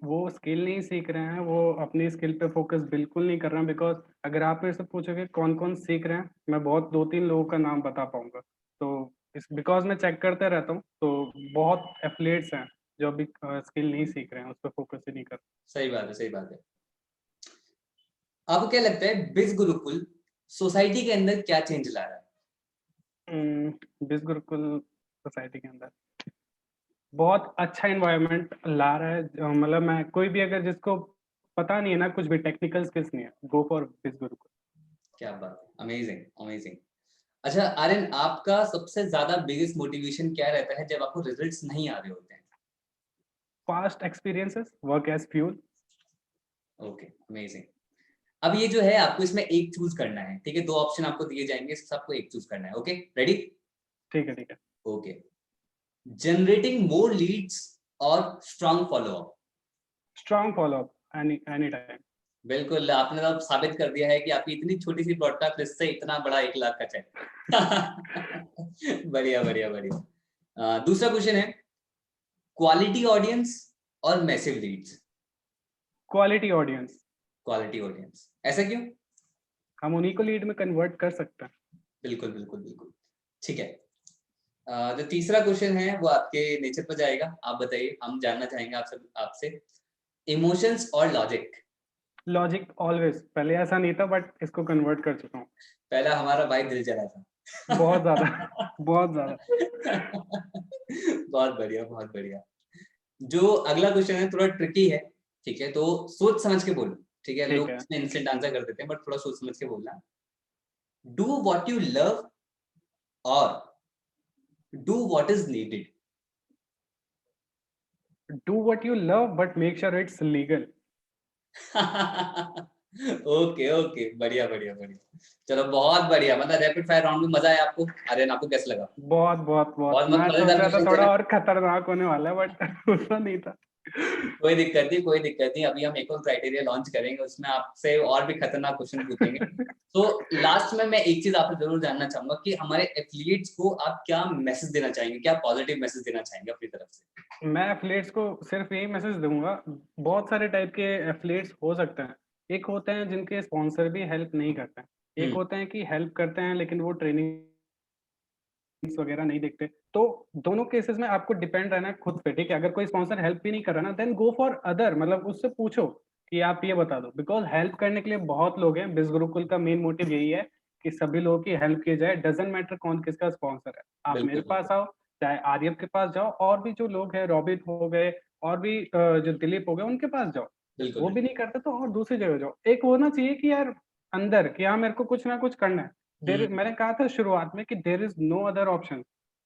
वो स्किल नहीं सीख रहे हैं, वो अपनी स्किल पे फोकस बिल्कुल नहीं कर रहे हैं। बिकॉज अगर आप मेरे से पूछोगे कौन कौन सीख रहे हैं, मैं बहुत 2-3 लोगों का नाम बता पाऊंगा। तो इस बिकॉज मैं चेक करते रहता हूँ, तो बहुत एथलीट्स हैं जो अभी स्किल नहीं सीख रहे हैं, उस पर फोकस ही नहीं कर सही बात है, सही बात है। आपको क्या लगता है बिज गुरुकुल सोसाइटी के अंदर क्या चेंज ला रहा है? रहे। बिस गुरुकुल सोसाइटी के अंदर बहुत अच्छा इन्वायरमेंट ला रहा है। मतलब मैं कोई भी अगर जिसको पता नहीं है ना, कुछ भी टेक्निकल स्किल्स नहीं है, गो फॉर बिस गुरुकुल। क्या बात है, अमेजिंग अमेजिंग। अच्छा आर्यन, आपका सबसे ज्यादा बिगेस्ट मोटिवेशन क्या रहता है जब आपको रिजल्ट्स नहीं आ रहे होते हैं? Past experiences work as fuel. Okay, amazing. अब ये जो है आपको इसमें एक चूज करना है, ठीक है? दो ऑप्शन आपको दिए जाएंगे, इसमें से आपको एक चूज करना है। Okay, ready? ठीक है, ठीक है। ओके। जनरेटिंग मोर लीड्स और strong follow up. Strong follow up, any time. बिल्कुल, आपने तो अब साबित कर दिया है कि आपकी इतनी छोटी सी ब्रॉडकास्ट लिस्ट से इतना बड़ा 1 लाख का चेक। बढ़िया बढ़िया बढ़िया। दूसरा क्वेश्चन है क्वालिटी ऑडियंस और massive leads. Quality audience. Quality audience, ऐसा क्यों? हम उन्हीं को लीड में कन्वर्ट कर सकते हैं। बिल्कुल बिल्कुल बिल्कुल। ठीक है। जो तीसरा क्वेश्चन है वो आपके नेचर पर जाएगा। आप बताइए, हम जानना चाहेंगे आपसे इमोशंस और लॉजिक। Logic always. पहले ऐसा नहीं था, बट इसको कन्वर्ट कर चुका हूँ। पहला हमारा भाई दिल जला था। बहुत ज्यादा। बहुत ज्यादा। बहुत बढ़िया बहुत बढ़िया। जो अगला क्वेश्चन है थोड़ा ट्रिकी है, ठीक है? तो सोच समझ के बोलो, ठीक है? ठीक लोग है। इसमें इंस्टेंट आंसर कर देते हैं, बट थोड़ा सोच समझ के बोलना। डू व्हाट यू लव और do what is needed. Do what you love but make sure it's legal. Okay okay, बढ़िया बढ़िया बढ़िया। चलो बहुत बढ़िया, मतलब रैपिड फायर राउंड में मजा आया आपको? अरे आपको कैसा लगा? बहुत बहुत बहुत, बहुत मैं सोच मजेदार रहा था क्वेश्चन थे थोड़ा ना? और खतरनाक होने वाला है, बट उतना नहीं था। कोई दिक्कत नहीं, कोई दिक्कत नहीं। अभी हम एक और क्राइटेरिया लॉन्च करेंगे, उसमें आपसे और भी खतरनाक क्वेश्चन पूछेंगे। तो लास्ट में मैं एक चीज आपसे जरूर जानना चाहूंगा कि हमारे एथलीट्स को आप क्या मैसेज देना चाहेंगे, क्या पॉजिटिव मैसेज देना चाहेंगे अपनी तरफ से? मैं एथलीट्स को सिर्फ यही मैसेज दूंगा। बहुत सारे टाइप के एथलीट्स हो सकते हैं। एक होते हैं जिनके स्पॉन्सर भी हेल्प नहीं करते हैं। एक हम्म। होते हैं कि हेल्प करते हैं लेकिन वो ट्रेनिंग वगैरह नहीं देखते। तो दोनों केसेस में आपको डिपेंड रहना है खुद पे, ठीक है? अगर कोई स्पॉन्सर हेल्प भी नहीं कर रहा ना, देन गो फॉर अदर। मतलब उससे पूछो कि आप ये बता दो, बिकॉज हेल्प करने के लिए बहुत लोग हैं। बिज गुरुकुल का मेन मोटिव यही है कि सभी लोगों की हेल्प की जाए। डजेंट मैटर कौन किसका स्पॉन्सर है, आप मेरे बिल्कुल पास बिल्कुल आओ, चाहे आर्यव के पास जाओ, और भी जो लोग हैं, रॉबिन हो गए, और भी जो दिलीप हो गए, उनके पास जाओ। बिल्कुल वो भी बिल्कुल। नहीं करते तो और दूसरी जगह जाओ। एक होना चाहिए कि यार अंदर कि हाँ, मेरे को कुछ ना कुछ करना है। मैंने कहा था शुरुआत में कि there is no other option.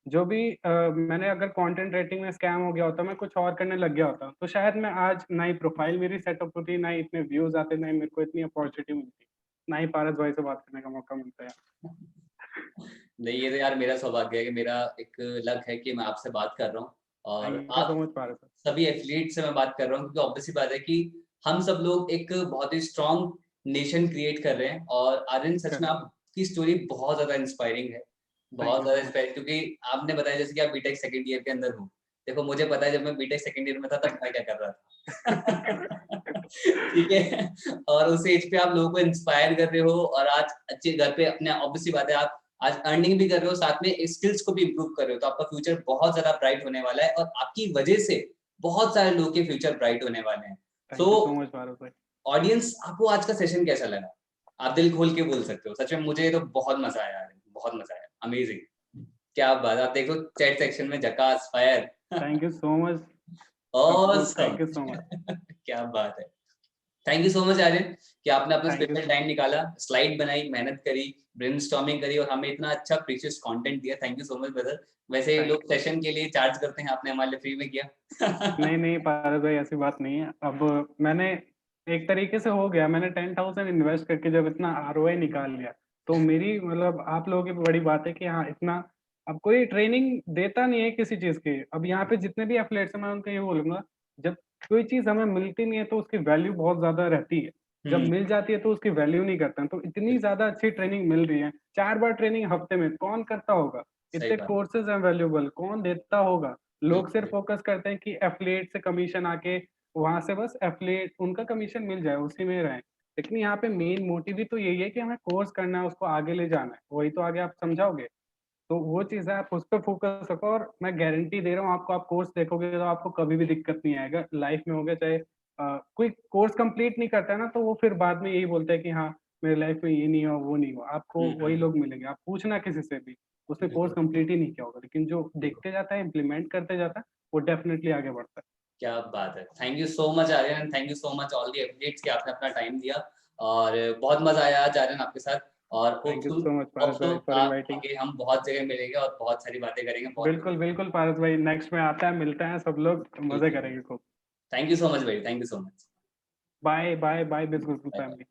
जो भी मैंने अगर कंटेंट रेटिंग में स्कैम हो गया होता, मैं कुछ और करने लग गया होता, तो शायद मैं आज ना ही प्रोफाइल मेरी सेटअप होती, ना ही इतने व्यूज आते, ना ही मेरे को इतनी अपॉर्चुनिटी मिलती, ना ही पारस भाई से बात करने का मौका मिलता है। नहीं, ये तो यार मेरा सौभाग्य है कि मेरा एक लक है कि मैं आपसे बात कर रहा हूँ और थैंक यू सो आप मच पारस। सभी एथलीट से मैं बात कर रहा हूँ, क्योंकि ऑब्वियस सी बात है कि हम सब लोग एक बहुत ही स्ट्रॉन्ग नेशन क्रिएट कर रहे हैं। और आर्यन, सच में करेक्ट। आपकी स्टोरी बहुत ज्यादा इंस्पायरिंग है, बहुत थैंक यू ज्यादा सो मच। इंस्पायरिंग, क्योंकि आपने बताया जैसे कि आप बीटेक सेकंड ईयर के अंदर हो, देखो मुझे पता है जब मैं बीटेक सेकंड ईयर में था तब मैं क्या कर रहा था। ठीक है, और उस एज पे आप लोगों को इंस्पायर कर रहे हो और आज अच्छे घर पे अपने, ऑब्वियसली बात है आप आज अर्निंग भी कर रहे हो, साथ में स्किल्स को भी इम्प्रूव कर रहे हो, तो आपका फ्यूचर बहुत ज्यादा ब्राइट होने वाला है और आपकी वजह से बहुत सारे लोगों के फ्यूचर ब्राइट होने वाले हैं। Thank you so much Paras भाई। ऑडियंस, आपको आज का सेशन कैसा लगा? आप दिल खोल के बोल सकते हो। सच में मुझे तो बहुत मजा आया, बहुत मजा आया, अमेजिंग, क्या बात। आप देखो चैट सेक्शन में झकास, fire, thank you so much, awesome. Thank you so much. क्या बात है। Thank you so much Aryan कि आपने अपना थैंक यू स्पेशल टाइम निकाला, स्लाइड बनाई, मेहनत करी, ब्रेनस्टॉर्मिंग करी और हमें इतना अच्छा प्रीशियस कंटेंट दिया। Thank you so much brother. वैसे थैंक लोग सेशन के लिए चार्ज करते हैं, आपने हमारे लिए फ्री में किया। नहीं नहीं पारस भाई, ऐसी बात नहीं है। अब मैंने एक तरीके से हो गया, मैंने 10,000 इन्वेस्ट करके जब इतना आरओआई निकाल लिया, तो मेरी मतलब आप लोगों की बड़ी बात है कि हाँ इतना। अब कोई ट्रेनिंग देता नहीं है किसी चीज की। अब यहाँ पे जितने भी एफिलिएट्स हैं, मैं उनको ये बोलूंगा, जब कोई चीज हमें मिलती नहीं है तो उसकी वैल्यू बहुत ज्यादा रहती है, जब मिल जाती है तो उसकी वैल्यू नहीं करते हैं। तो इतनी ज्यादा अच्छी ट्रेनिंग मिल रही है, 4 बार ट्रेनिंग हफ्ते में, कौन करता होगा? सही इतने बात। कोर्सेज हैं वैल्यूबल, कौन देता होगा? लोग बिल्कुल सिर्फ फोकस करते हैं कि एफिलिएट से कमीशन आके वहां से बस एफिलिएट उनका कमीशन मिल जाए, उसी में रहें। लेकिन यहाँ पे मेन मोटिव भी तो यही है कि हमें कोर्स करना है, उसको आगे ले जाना है, वही तो आगे आप समझाओगे। तो वो चीज है, आप उस पर फोकस रखो और मैं गारंटी दे रहा हूँ आपको, आप कोर्स देखोगे तो आपको कभी भी दिक्कत नहीं आएगा लाइफ में। होगा चाहे कोई कोर्स कंप्लीट नहीं करता है ना, तो वो फिर बाद में यही बोलता है कि हाँ मेरे लाइफ में ये नहीं हो वो नहीं हो। आपको वही लोग मिलेंगे, आप पूछना किसी से भी, उसने कोर्स बिल्कुल कंप्लीट ही नहीं किया होगा, लेकिन जो बिल्कुल। देखते जाता है, इम्प्लीमेंट करते जाता है, वो डेफिनेटली आगे बढ़ता है। क्या बात है। Thank you so much Aryan, thank you so much all the affiliates कि आपने अपना टाइम दिया और बहुत मजा आया आज आर्यन आपके साथ। और thank you hopeful, so much Paras भाई फॉर इनवाइटिंग। आगे हम बहुत जगह मिलेंगे और बहुत सारी बातें करेंगे, बहुत बिल्कुल बिल्कुल पारस भाई, नेक्स्ट में आता है, मिलते हैं सब लोग, मजे बिल्कुल। करेंगे खूब। थैंक यू सो मच भाई, thank you so much. Bye bye bye बिल्कुल बाय बाय। फैमिली।